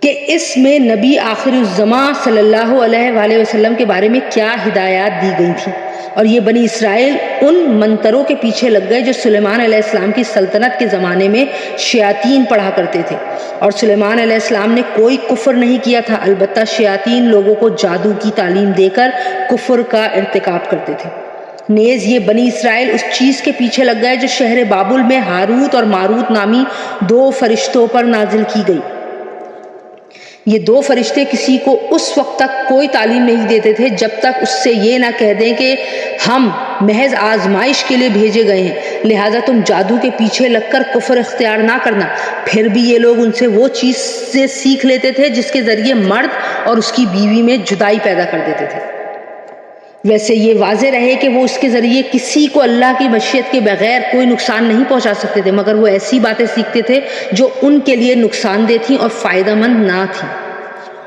کہ اس میں نبی آخر الزماں صلی اللہ علیہ وآلہ وسلم کے بارے میں کیا ہدایات دی گئی تھیں، اور یہ بنی اسرائیل ان منتروں کے پیچھے لگ گئے جو سلیمان علیہ السلام کی سلطنت کے زمانے میں شیاطین پڑھا کرتے تھے، اور سلیمان علیہ السلام نے کوئی کفر نہیں کیا تھا، البتہ شیاطین لوگوں کو جادو کی تعلیم دے کر کفر کا ارتکاب کرتے تھے۔ نیز یہ بنی اسرائیل اس چیز کے پیچھے لگ گئے جو شہر بابل میں ہاروت اور ماروت نامی دو فرشتوں پر نازل کی گئی۔ یہ دو فرشتے کسی کو اس وقت تک کوئی تعلیم نہیں دیتے تھے جب تک اس سے یہ نہ کہہ دیں کہ ہم محض آزمائش کے لیے بھیجے گئے ہیں، لہٰذا تم جادو کے پیچھے لگ کر کفر اختیار نہ کرنا۔ پھر بھی یہ لوگ ان سے وہ چیز سے سیکھ لیتے تھے جس کے ذریعے مرد اور اس کی بیوی میں جدائی پیدا کر دیتے تھے۔ ویسے یہ واضح رہے کہ وہ اس کے ذریعے کسی کو اللہ کی مشیت کے بغیر کوئی نقصان نہیں پہنچا سکتے تھے، مگر وہ ایسی باتیں سیکھتے تھے جو ان کے لیے نقصان دہ تھیں اور فائدہ مند نہ تھیں،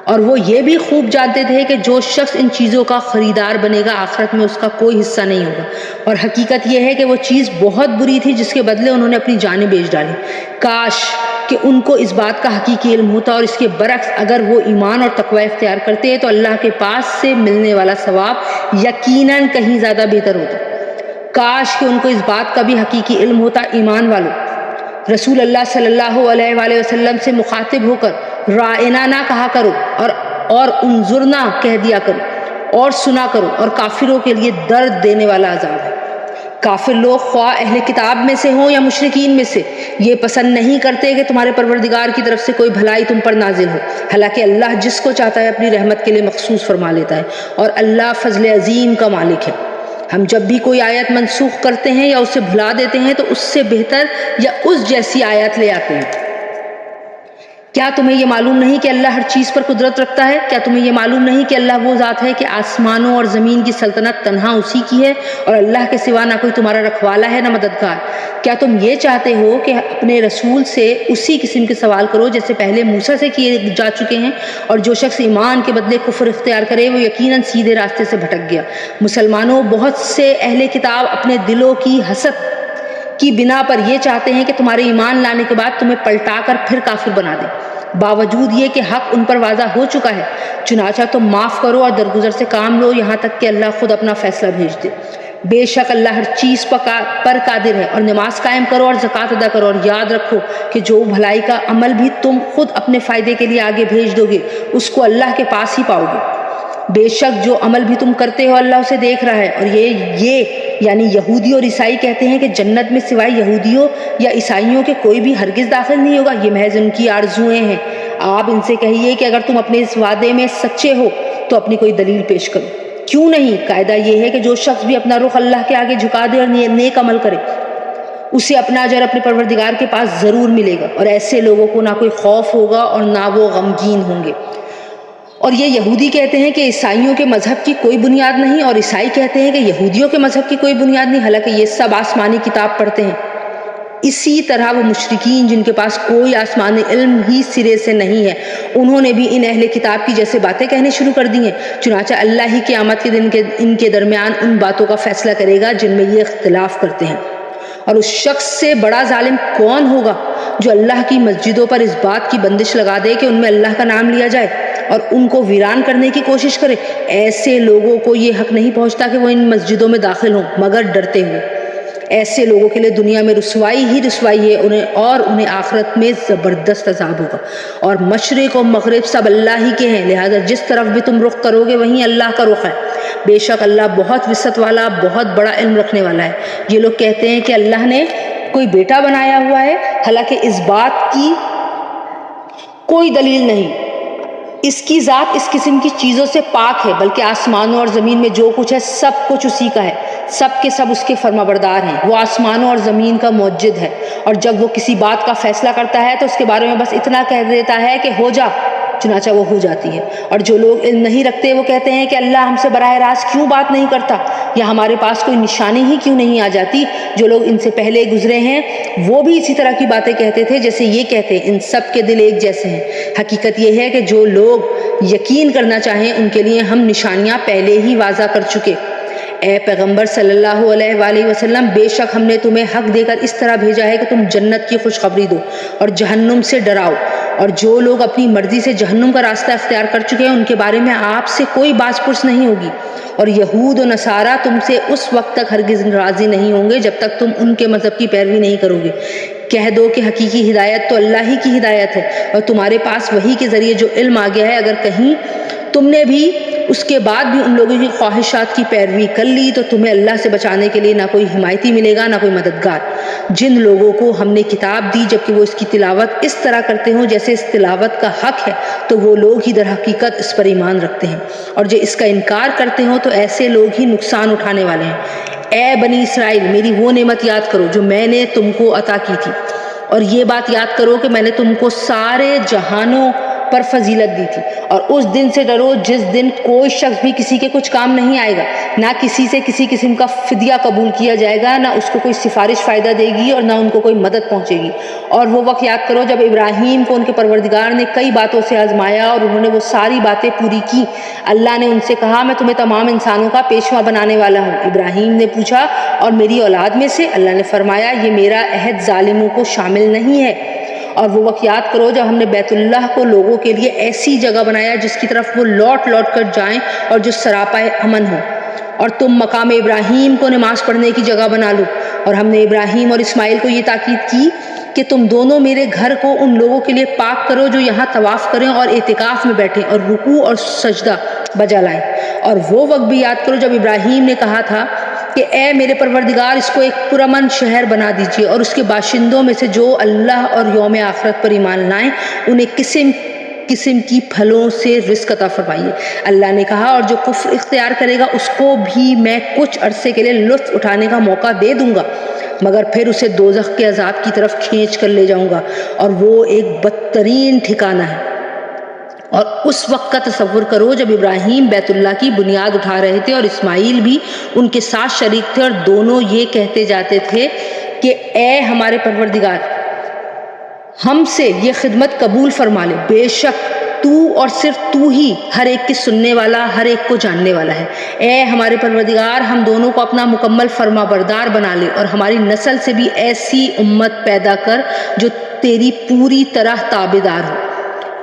اور وہ یہ بھی خوب جانتے تھے کہ جو شخص ان چیزوں کا خریدار بنے گا آخرت میں اس کا کوئی حصہ نہیں ہوگا، اور حقیقت یہ ہے کہ وہ چیز بہت بری تھی جس کے بدلے انہوں نے اپنی جانیں بیچ ڈالی۔ کاش کہ ان کو اس بات کا حقیقی علم ہوتا، اور اس کے برعکس اگر وہ ایمان اور تقوی اختیار کرتے ہیں تو اللہ کے پاس سے ملنے والا ثواب یقیناً کہیں زیادہ بہتر ہوتا۔ کاش کہ ان کو اس بات کا بھی حقیقی علم ہوتا۔ ایمان والوں، رسول اللہ صلی اللہ علیہ وآلہ وسلم سے مخاطب ہو کر رائنا نہ کہا کرو، اور انظرنا کہہ دیا کرو، اور سنا کرو، اور کافروں کے لیے درد دینے والا عذاب ہے۔ کافر لوگ خواہ اہل کتاب میں سے ہوں یا مشرکین میں سے یہ پسند نہیں کرتے کہ تمہارے پروردگار کی طرف سے کوئی بھلائی تم پر نازل ہو، حالانکہ اللہ جس کو چاہتا ہے اپنی رحمت کے لیے مخصوص فرما لیتا ہے، اور اللہ فضل عظیم کا مالک ہے۔ ہم جب بھی کوئی آیت منسوخ کرتے ہیں یا اسے بھلا دیتے ہیں تو اس سے بہتر یا اس جیسی آیت لے آتے ہیں۔ کیا تمہیں یہ معلوم نہیں کہ اللہ ہر چیز پر قدرت رکھتا ہے؟ کیا تمہیں یہ معلوم نہیں کہ اللہ وہ ذات ہے کہ آسمانوں اور زمین کی سلطنت تنہا اسی کی ہے، اور اللہ کے سوا نہ کوئی تمہارا رکھوالا ہے نہ مددگار؟ کیا تم یہ چاہتے ہو کہ اپنے رسول سے اسی قسم کے سوال کرو جیسے پہلے موسیٰ سے کیے جا چکے ہیں؟ اور جو شخص ایمان کے بدلے کفر اختیار کرے وہ یقیناً سیدھے راستے سے بھٹک گیا۔ مسلمانوں، بہت سے اہل کتاب اپنے دلوں کی حسد کی بنا پر یہ چاہتے ہیں کہ تمہارے ایمان لانے کے بعد تمہیں پلٹا کر پھر کافر بنا دیں، باوجود یہ کہ حق ان پر واضح ہو چکا ہے۔ چنانچہ تم معاف کرو اور درگزر سے کام لو یہاں تک کہ اللہ خود اپنا فیصلہ بھیج دے۔ بے شک اللہ ہر چیز پر قادر ہے۔ اور نماز قائم کرو اور زکوٰۃ ادا کرو، اور یاد رکھو کہ جو بھلائی کا عمل بھی تم خود اپنے فائدے کے لیے آگے بھیج دو گے اس کو اللہ کے پاس ہی پاؤ گے۔ بے شک جو عمل بھی تم کرتے ہو اللہ اسے دیکھ رہا ہے۔ اور یہ یعنی یہودی اور عیسائی کہتے ہیں کہ جنت میں سوائے یہودیوں یا عیسائیوں کے کوئی بھی ہرگز داخل نہیں ہوگا، یہ محض ان کی آرزوئیں ہیں۔ آپ ان سے کہیے کہ اگر تم اپنے اس وعدے میں سچے ہو تو اپنی کوئی دلیل پیش کرو۔ کیوں نہیں؟ قاعدہ یہ ہے کہ جو شخص بھی اپنا رخ اللہ کے آگے جھکا دے اور نیک عمل کرے اسے اپنا اجر اپنے پروردگار کے پاس ضرور ملے گا، اور ایسے لوگوں کو نہ کوئی خوف ہوگا اور نہ وہ غمگین ہوں گے۔ اور یہ یہودی کہتے ہیں کہ عیسائیوں کے مذہب کی کوئی بنیاد نہیں، اور عیسائی کہتے ہیں کہ یہودیوں کے مذہب کی کوئی بنیاد نہیں، حالانکہ یہ سب آسمانی کتاب پڑھتے ہیں۔ اسی طرح وہ مشرکین جن کے پاس کوئی آسمانی علم ہی سرے سے نہیں ہے، انہوں نے بھی ان اہل کتاب کی جیسے باتیں کہنے شروع کر دی ہیں۔ چنانچہ اللہ ہی قیامت کے دن ان کے درمیان ان باتوں کا فیصلہ کرے گا جن میں یہ اختلاف کرتے ہیں۔ اور اس شخص سے بڑا ظالم کون ہوگا جو اللہ کی مسجدوں پر اس بات کی بندش لگا دے کہ ان میں اللہ کا نام لیا جائے اور ان کو ویران کرنے کی کوشش کرے؟ ایسے لوگوں کو یہ حق نہیں پہنچتا کہ وہ ان مسجدوں میں داخل ہوں مگر ڈرتے ہوئے۔ ایسے لوگوں کے لیے دنیا میں رسوائی ہی رسوائی ہے، انہیں آخرت میں زبردست عذاب ہوگا۔ اور مشرق و مغرب سب اللہ ہی کے ہیں، لہذا جس طرف بھی تم رخ کرو گے وہیں اللہ کا رخ ہے۔ بے شک اللہ بہت وسعت والا، بہت بڑا علم رکھنے والا ہے۔ یہ لوگ کہتے ہیں کہ اللہ نے کوئی بیٹا بنایا ہوا ہے، حالانکہ اس بات کی کوئی دلیل نہیں۔ اس کی ذات اس قسم کی چیزوں سے پاک ہے، بلکہ آسمانوں اور زمین میں جو کچھ ہے سب کچھ اسی کا ہے، سب کے سب اس کے فرما بردار ہیں۔ وہ آسمانوں اور زمین کا موجد ہے، اور جب وہ کسی بات کا فیصلہ کرتا ہے تو اس کے بارے میں بس اتنا کہہ دیتا ہے کہ ہو جا، چنانچہ وہ ہو جاتی ہے۔ اور جو لوگ علم نہیں رکھتے وہ کہتے ہیں کہ اللہ ہم سے براہ راست کیوں بات نہیں کرتا، یا ہمارے پاس کوئی نشانی ہی کیوں نہیں آ جاتی۔ جو لوگ ان سے پہلے گزرے ہیں وہ بھی اسی طرح کی باتیں کہتے تھے جیسے یہ کہتے ہیں، ان سب کے دل ایک جیسے ہیں۔ حقیقت یہ ہے کہ جو لوگ یقین کرنا چاہیں ان کے لیے ہم نشانیاں پہلے ہی واضح کر چکے۔ اے پیغمبر صلی اللہ علیہ وآلہ وسلم، بے شک ہم نے تمہیں حق دے کر اس طرح بھیجا ہے کہ تم جنت کی خوشخبری دو اور جہنم سے ڈراؤ، اور جو لوگ اپنی مرضی سے جہنم کا راستہ اختیار کر چکے ہیں ان کے بارے میں آپ سے کوئی باز پرس نہیں ہوگی۔ اور یہود و نصارہ تم سے اس وقت تک ہرگز راضی نہیں ہوں گے جب تک تم ان کے مذہب کی پیروی نہیں کرو گے۔ کہہ دو کہ حقیقی ہدایت تو اللہ ہی کی ہدایت ہے، اور تمہارے پاس وحی کے ذریعے جو علم آ گیا ہے، اگر کہیں تم نے بھی اس کے بعد بھی ان لوگوں کی خواہشات کی پیروی کر لی تو تمہیں اللہ سے بچانے کے لیے نہ کوئی حمایتی ملے گا نہ کوئی مددگار۔ جن لوگوں کو ہم نے کتاب دی جبکہ وہ اس کی تلاوت اس طرح کرتے ہوں جیسے اس تلاوت کا حق ہے، تو وہ لوگ ہی در حقیقت اس پر ایمان رکھتے ہیں، اور جو اس کا انکار کرتے ہوں تو ایسے لوگ ہی نقصان اٹھانے والے ہیں۔ اے بنی اسرائیل، میری وہ نعمت یاد کرو جو میں نے تم کو عطا کی تھی، اور یہ بات یاد کرو کہ میں نے تم کو سارے جہانوں پر فضیلت دی تھی، اور اس دن سے ڈرو جس دن کوئی شخص بھی کسی کے کچھ کام نہیں آئے گا، نہ کسی سے کسی قسم کا فدیہ قبول کیا جائے گا، نہ اس کو کوئی سفارش فائدہ دے گی اور نہ ان کو کوئی مدد پہنچے گی۔ اور وہ وقت یاد کرو جب ابراہیم کو ان کے پروردگار نے کئی باتوں سے آزمایا اور انہوں نے وہ ساری باتیں پوری کی۔ اللہ نے ان سے کہا، میں تمہیں تمام انسانوں کا پیشوا بنانے والا ہوں۔ ابراہیم نے پوچھا، اور میری اولاد میں سے؟ اللہ نے فرمایا، یہ میرا عہد ظالموں کو شامل نہیں ہے۔ اور وہ وقت یاد کرو جب ہم نے بیت اللہ کو لوگوں کے لیے ایسی جگہ بنایا جس کی طرف وہ لوٹ لوٹ کر جائیں اور جو سراپا امن ہو، اور تم مقام ابراہیم کو نماز پڑھنے کی جگہ بنا لو۔ اور ہم نے ابراہیم اور اسماعیل کو یہ تاکید کی کہ تم دونوں میرے گھر کو ان لوگوں کے لیے پاک کرو جو یہاں طواف کریں اور اعتکاف میں بیٹھیں اور رکوع اور سجدہ بجا لائیں۔ اور وہ وقت بھی یاد کرو جب ابراہیم نے کہا تھا کہ اے میرے پروردگار، اس کو ایک پرامن شہر بنا دیجیے، اور اس کے باشندوں میں سے جو اللہ اور یوم آخرت پر ایمان لائیں انہیں قسم قسم کی پھلوں سے رزق عطا فرمائیے۔ اللہ نے کہا، اور جو کفر اختیار کرے گا اس کو بھی میں کچھ عرصے کے لیے لطف اٹھانے کا موقع دے دوں گا، مگر پھر اسے دوزخ کے عذاب کی طرف کھینچ کر لے جاؤں گا، اور وہ ایک بدترین ٹھکانہ ہے۔ اور اس وقت کا تصور کرو جب ابراہیم بیت اللہ کی بنیاد اٹھا رہے تھے اور اسماعیل بھی ان کے ساتھ شریک تھے، اور دونوں یہ کہتے جاتے تھے کہ اے ہمارے پروردگار، ہم سے یہ خدمت قبول فرما لے، بے شک تو اور صرف تو ہی ہر ایک کی سننے والا، ہر ایک کو جاننے والا ہے۔ اے ہمارے پروردگار، ہم دونوں کو اپنا مکمل فرما بردار بنا لے، اور ہماری نسل سے بھی ایسی امت پیدا کر جو تیری پوری طرح تابع دار ہو،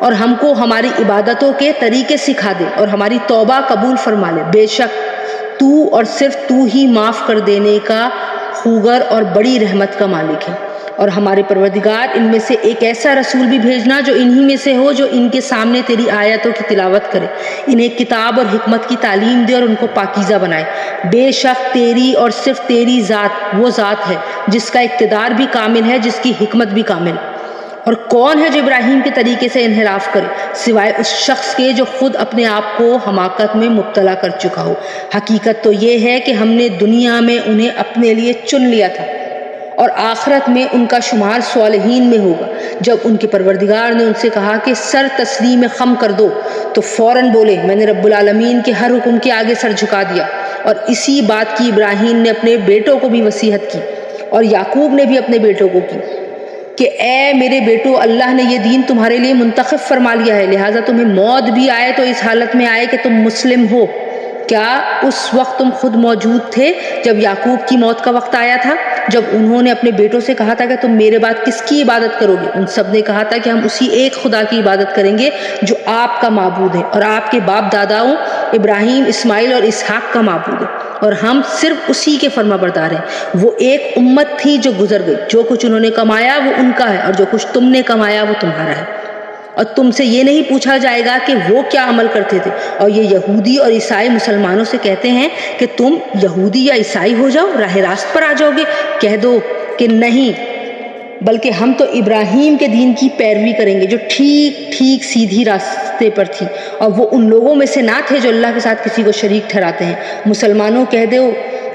اور ہم کو ہماری عبادتوں کے طریقے سکھا دے اور ہماری توبہ قبول فرما لے۔ بے شک تو اور صرف تو ہی معاف کر دینے کا خوگر اور بڑی رحمت کا مالک ہے۔ اور ہمارے پروردگار، ان میں سے ایک ایسا رسول بھی بھیجنا جو انہی میں سے ہو، جو ان کے سامنے تیری آیتوں کی تلاوت کرے، انہیں کتاب اور حکمت کی تعلیم دے اور ان کو پاکیزہ بنائے۔ بے شک تیری اور صرف تیری ذات وہ ذات ہے جس کا اقتدار بھی کامل ہے، جس کی حکمت بھی کامل۔ اور کون ہے جو ابراہیم کے طریقے سے انحراف کرے سوائے اس شخص کے جو خود اپنے آپ کو حماقت میں مبتلا کر چکا ہو۔ حقیقت تو یہ ہے کہ ہم نے دنیا میں انہیں اپنے لیے چن لیا تھا، اور آخرت میں ان کا شمار صالحین میں ہوگا۔ جب ان کے پروردگار نے ان سے کہا کہ سر تسلیم خم کر دو تو فوراً بولے، میں نے رب العالمین کے ہر حکم کے آگے سر جھکا دیا۔ اور اسی بات کی ابراہیم نے اپنے بیٹوں کو بھی وصیت کی، اور یعقوب نے بھی اپنے بیٹوں کو کی کہ اے میرے بیٹو، اللہ نے یہ دین تمہارے لیے منتخب فرما لیا ہے، لہٰذا تمہیں موت بھی آئے تو اس حالت میں آئے کہ تم مسلم ہو۔ کیا اس وقت تم خود موجود تھے جب یعقوب کی موت کا وقت آیا تھا، جب انہوں نے اپنے بیٹوں سے کہا تھا کہ تم میرے بعد کس کی عبادت کرو گے؟ ان سب نے کہا تھا کہ ہم اسی ایک خدا کی عبادت کریں گے جو آپ کا معبود ہے اور آپ کے باپ داداؤں ابراہیم، اسماعیل اور اسحاق کا معبود ہے، اور ہم صرف اسی کے فرما بردار ہیں۔ وہ ایک امت تھی جو گزر گئی، جو کچھ انہوں نے کمایا وہ ان کا ہے، اور جو کچھ تم نے کمایا وہ تمہارا ہے، اور تم سے یہ نہیں پوچھا جائے گا کہ وہ کیا عمل کرتے تھے۔ اور یہ یہودی اور عیسائی مسلمانوں سے کہتے ہیں کہ تم یہودی یا عیسائی ہو جاؤ، راہ راست پر آ جاؤ گے۔ کہہ دو کہ نہیں، بلکہ ہم تو ابراہیم کے دین کی پیروی کریں گے جو ٹھیک سیدھی راستے پر تھی، اور وہ ان لوگوں میں سے نہ تھے جو اللہ کے ساتھ کسی کو شریک ٹھہراتے ہیں۔ مسلمانوں کہہ دو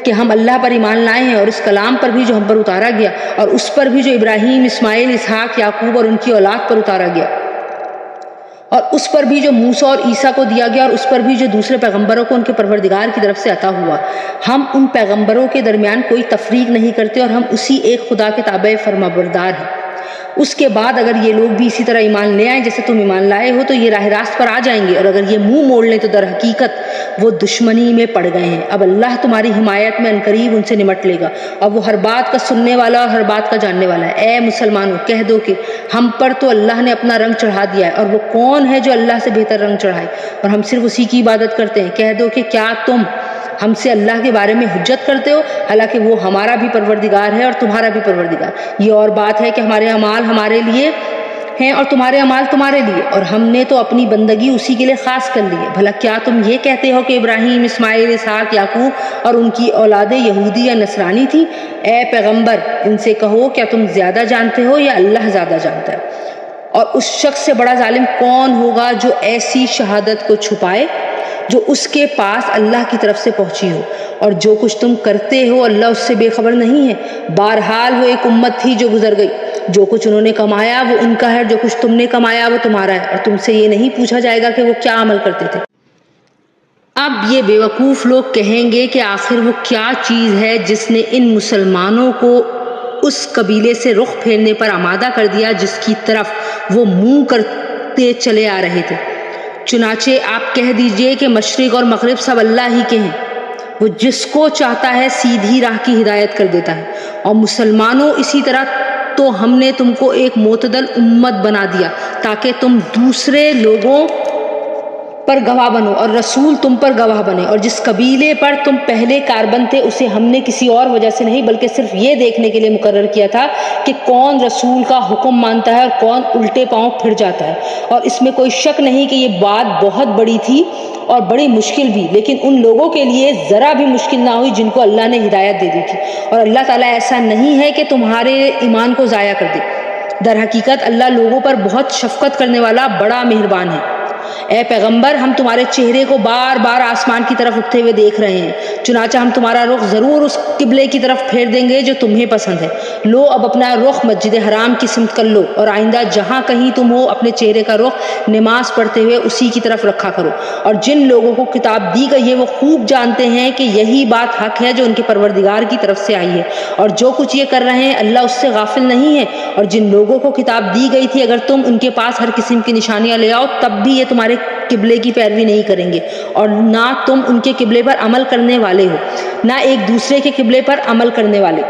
کہ ہم اللہ پر ایمان لائے ہیں، اور اس کلام پر بھی جو ہم پر اتارا گیا، اور اس پر بھی جو ابراہیم، اسماعیل، اسحاق، یعقوب اور ان کی اولاد پر اتارا گیا، اور اس پر بھی جو موسیٰ اور عیسیٰ کو دیا گیا، اور اس پر بھی جو دوسرے پیغمبروں کو ان کے پروردگار کی طرف سے عطا ہوا۔ ہم ان پیغمبروں کے درمیان کوئی تفریق نہیں کرتے، اور ہم اسی ایک خدا کے تابع فرمانبردار ہیں۔ اس کے بعد اگر یہ لوگ بھی اسی طرح ایمان لے آئیں جیسے تم ایمان لائے ہو تو یہ راہ راست پر آ جائیں گے، اور اگر یہ منہ موڑ لیں تو در حقیقت وہ دشمنی میں پڑ گئے ہیں۔ اب اللہ تمہاری حمایت میں عنقریب ان سے نمٹ لے گا، اور وہ ہر بات کا سننے والا اور ہر بات کا جاننے والا ہے۔ اے مسلمانوں کہہ دو کہ ہم پر تو اللہ نے اپنا رنگ چڑھا دیا ہے، اور وہ کون ہے جو اللہ سے بہتر رنگ چڑھائے، اور ہم صرف اسی کی عبادت کرتے ہیں۔ کہہ دو کہ کیا تم ہم سے اللہ کے بارے میں حجت کرتے ہو، حالانکہ وہ ہمارا بھی پروردگار ہے اور تمہارا بھی پروردگار۔ یہ اور بات ہے کہ ہمارے اعمال ہمارے لیے ہیں اور تمہارے اعمال تمہارے لیے، اور ہم نے تو اپنی بندگی اسی کے لیے خاص کر لی ہے۔ بھلا کیا تم یہ کہتے ہو کہ ابراہیم، اسماعیل، اسحاق، یعقوب اور ان کی اولادیں یہودی یا نصرانی تھیں؟ اے پیغمبر ان سے کہو کیا تم زیادہ جانتے ہو یا اللہ زیادہ جانتا ہے؟ اور اس شخص سے بڑا ظالم کون ہوگا جو ایسی شہادت کو چھپائے جو اس کے پاس اللہ کی طرف سے پہنچی ہو، اور جو کچھ تم کرتے ہو اللہ اس سے بے خبر نہیں ہے۔ بہرحال وہ ایک امت تھی جو گزر گئی، جو کچھ انہوں نے کمایا وہ ان کا ہے، جو کچھ تم نے کمایا وہ تمہارا ہے، اور تم سے یہ نہیں پوچھا جائے گا کہ وہ کیا عمل کرتے تھے۔ اب یہ بیوقوف لوگ کہیں گے کہ آخر وہ کیا چیز ہے جس نے ان مسلمانوں کو اس قبیلے سے رخ پھیرنے پر آمادہ کر دیا جس کی طرف وہ منہ کرتے چلے آ رہے تھے۔ چنانچہ آپ کہہ دیجئے کہ مشرق اور مغرب سب اللہ ہی کے ہیں، وہ جس کو چاہتا ہے سیدھی راہ کی ہدایت کر دیتا ہے۔ اور مسلمانوں اسی طرح تو ہم نے تم کو ایک معتدل امت بنا دیا تاکہ تم دوسرے لوگوں پر گواہ بنو اور رسول تم پر گواہ بنے، اور جس قبیلے پر تم پہلے کاربند تھے اسے ہم نے کسی اور وجہ سے نہیں بلکہ صرف یہ دیکھنے کے لیے مقرر کیا تھا کہ کون رسول کا حکم مانتا ہے اور کون الٹے پاؤں پھر جاتا ہے۔ اور اس میں کوئی شک نہیں کہ یہ بات بہت بڑی تھی اور بڑی مشکل بھی، لیکن ان لوگوں کے لیے ذرا بھی مشکل نہ ہوئی جن کو اللہ نے ہدایت دے دی تھی، اور اللہ تعالیٰ ایسا نہیں ہے کہ تمہارے ایمان کو ضائع کر دے۔ در حقیقت اللہ لوگوں پر بہت شفقت کرنے والا بڑا مہربان ہے۔ اے پیغمبر ہم تمہارے چہرے کو بار بار آسمان کی طرف اٹھتے ہوئے دیکھ رہے ہیں، چنانچہ ہم تمہارا رخ ضرور اس قبلے کی طرف پھیر دیں گے جو تمہیں پسند ہے۔ لو اب اپنا رخ مسجد حرام کی سمت کر لو، اور آئندہ جہاں کہیں تم ہو اپنے چہرے کا رخ نماز پڑھتے ہوئے اسی کی طرف رکھا کرو۔ اور جن لوگوں کو کتاب دی گئی ہے وہ خوب جانتے ہیں کہ یہی بات حق ہے جو ان کے پروردگار کی طرف سے آئی ہے، اور جو کچھ یہ کر رہے ہیں اللہ اس سے غافل نہیں ہے۔ اور جن لوگوں کو کتاب دی گئی تھی اگر تم ان کے پاس ہر قسم کی نشانیاں لے آؤ تب بھی یہ تمہارے قبلے کی پیروی نہیں کریں گے، اور نہ تم ان کے قبلے پر عمل کرنے والے ہو نہ ایک دوسرے کے قبلے پر عمل کرنے والے۔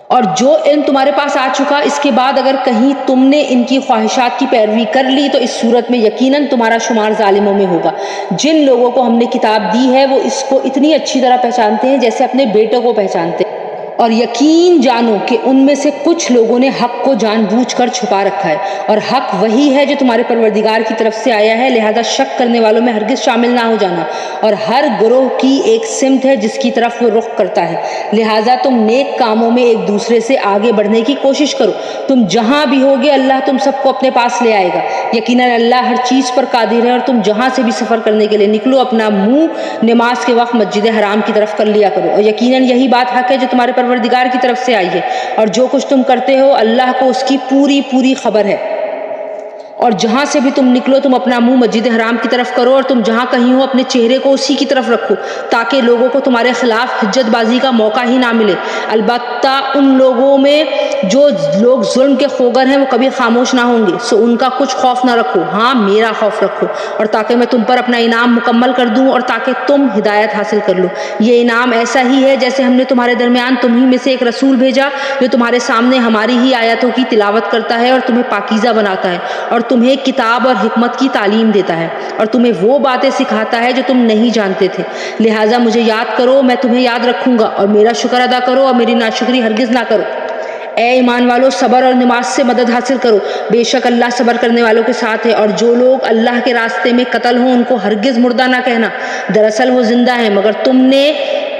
اور جو علم تمہارے پاس آ چکا اس کے بعد اگر کہیں تم نے ان کی خواہشات کی پیروی کر لی تو اس صورت میں یقیناً تمہارا شمار ظالموں میں ہوگا۔ جن لوگوں کو ہم نے کتاب دی ہے وہ اس کو اتنی اچھی طرح پہچانتے ہیں جیسے اپنے بیٹوں کو پہچانتے ہیں، اور یقین جانو کہ ان میں سے کچھ لوگوں نے حق کو جان بوجھ کر چھپا رکھا ہے، اور حق وہی ہے جو تمہارے پروردگار کی طرف سے آیا ہے، لہذا شک کرنے والوں میں ہرگز شامل نہ ہو جانا۔ اور ہر گروہ کی ایک سمت ہے جس کی طرف وہ رخ کرتا ہے، لہذا تم نیک کاموں میں ایک دوسرے سے آگے بڑھنے کی کوشش کرو۔ تم جہاں بھی ہوگے اللہ تم سب کو اپنے پاس لے آئے گا، یقیناً اللہ ہر چیز پر قادر ہے۔ اور تم جہاں سے بھی سفر کرنے کے لیے نکلو اپنا منہ نماز کے وقت مسجد حرام کی طرف کر لیا کرو، اور یقیناً یہی بات حق ہے جو تمہارے پروردگار کی طرف سے آئی ہے، اور جو کچھ تم کرتے ہو اللہ کو اس کی پوری خبر ہے۔ اور جہاں سے بھی تم نکلو تم اپنا منہ مسجد حرام کی طرف کرو، اور تم جہاں کہیں ہو اپنے چہرے کو اسی کی طرف رکھو تاکہ لوگوں کو تمہارے خلاف حجت بازی کا موقع ہی نہ ملے۔ البتہ ان لوگوں میں جو لوگ ظلم کے خوگر ہیں وہ کبھی خاموش نہ ہوں گے، سو ان کا کچھ خوف نہ رکھو، ہاں میرا خوف رکھو، اور تاکہ میں تم پر اپنا انعام مکمل کر دوں اور تاکہ تم ہدایت حاصل کر لو۔ یہ انعام ایسا ہی ہے جیسے ہم نے تمہارے درمیان تمہیں میں سے ایک رسول بھیجا جو تمہارے سامنے ہماری ہی آیتوں کی تلاوت کرتا ہے اور تمہیں پاکیزہ بناتا ہے اور تمہیں کتاب اور حکمت کی تعلیم دیتا ہے اور تمہیں وہ باتیں سکھاتا ہے جو تم نہیں جانتے تھے، لہٰذا مجھے یاد کرو میں تمہیں یاد رکھوں گا، اور میرا شکر ادا کرو اور میری ناشکری ہرگز نہ کرو۔ اے ایمان والو صبر اور نماز سے مدد حاصل کرو، بے شک اللہ صبر کرنے والوں کے ساتھ ہے۔ اور جو لوگ اللہ کے راستے میں قتل ہوں ان کو ہرگز مردہ نہ کہنا، دراصل وہ زندہ ہیں مگر تم نے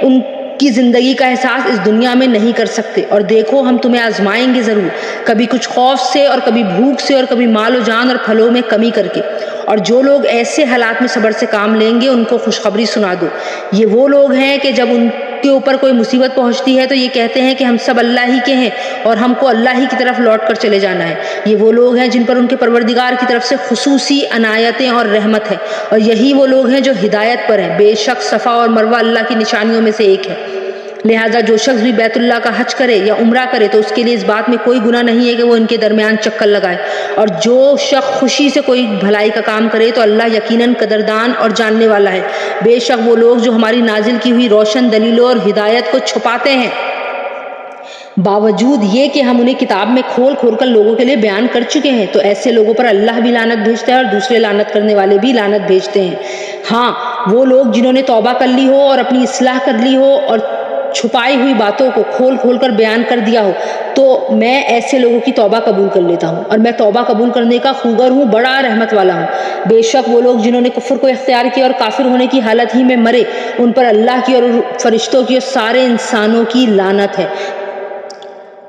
ان کی زندگی کا احساس اس دنیا میں نہیں کر سکتے. اور دیکھو ہم تمہیں آزمائیں گے ضرور, کبھی کچھ خوف سے اور کبھی بھوک سے اور کبھی مال و جان اور پھلوں میں کمی کر کے. اور جو لوگ ایسے حالات میں صبر سے کام لیں گے ان کو خوشخبری سنا دو. یہ وہ لوگ ہیں کہ جب ان کے اوپر کوئی مصیبت پہنچتی ہے تو یہ کہتے ہیں کہ ہم سب اللہ ہی کے ہیں اور ہم کو اللہ ہی کی طرف لوٹ کر چلے جانا ہے. یہ وہ لوگ ہیں جن پر ان کے پروردگار کی طرف سے خصوصی عنایتیں اور رحمت ہے, اور یہی وہ لوگ ہیں جو ہدایت پر ہیں. بے شک صفا اور مروہ اللہ کی نشانیوں میں سے ایک ہے. لہٰذا جو شخص بھی بیت اللہ کا حج کرے یا عمرہ کرے تو اس کے لیے اس بات میں کوئی گناہ نہیں ہے کہ وہ ان کے درمیان چکر لگائے. اور جو شخص خوشی سے کوئی بھلائی کا کام کرے تو اللہ یقیناً قدردان اور جاننے والا ہے. بے شک وہ لوگ جو ہماری نازل کی ہوئی روشن دلیلوں اور ہدایت کو چھپاتے ہیں, باوجود یہ کہ ہم انہیں کتاب میں کھول کھول کر لوگوں کے لیے بیان کر چکے ہیں, تو ایسے لوگوں پر اللہ بھی لعنت بھیجتا ہے اور دوسرے لعنت کرنے والے بھی لعنت بھیجتے ہیں. ہاں وہ لوگ جنہوں نے توبہ کر لی ہو اور اپنی اصلاح کر لی ہو اور چھپائی ہوئی باتوں کو کھول کھول کر بیان کر دیا ہو, تو میں ایسے لوگوں کی توبہ قبول کر لیتا ہوں, اور میں توبہ قبول کرنے کا خوگر ہوں, بڑا رحمت والا ہوں. بے شک وہ لوگ جنہوں نے کفر کو اختیار کیا اور کافر ہونے کی حالت ہی میں مرے, ان پر اللہ کی اور فرشتوں کی اور سارے انسانوں کی لعنت ہے.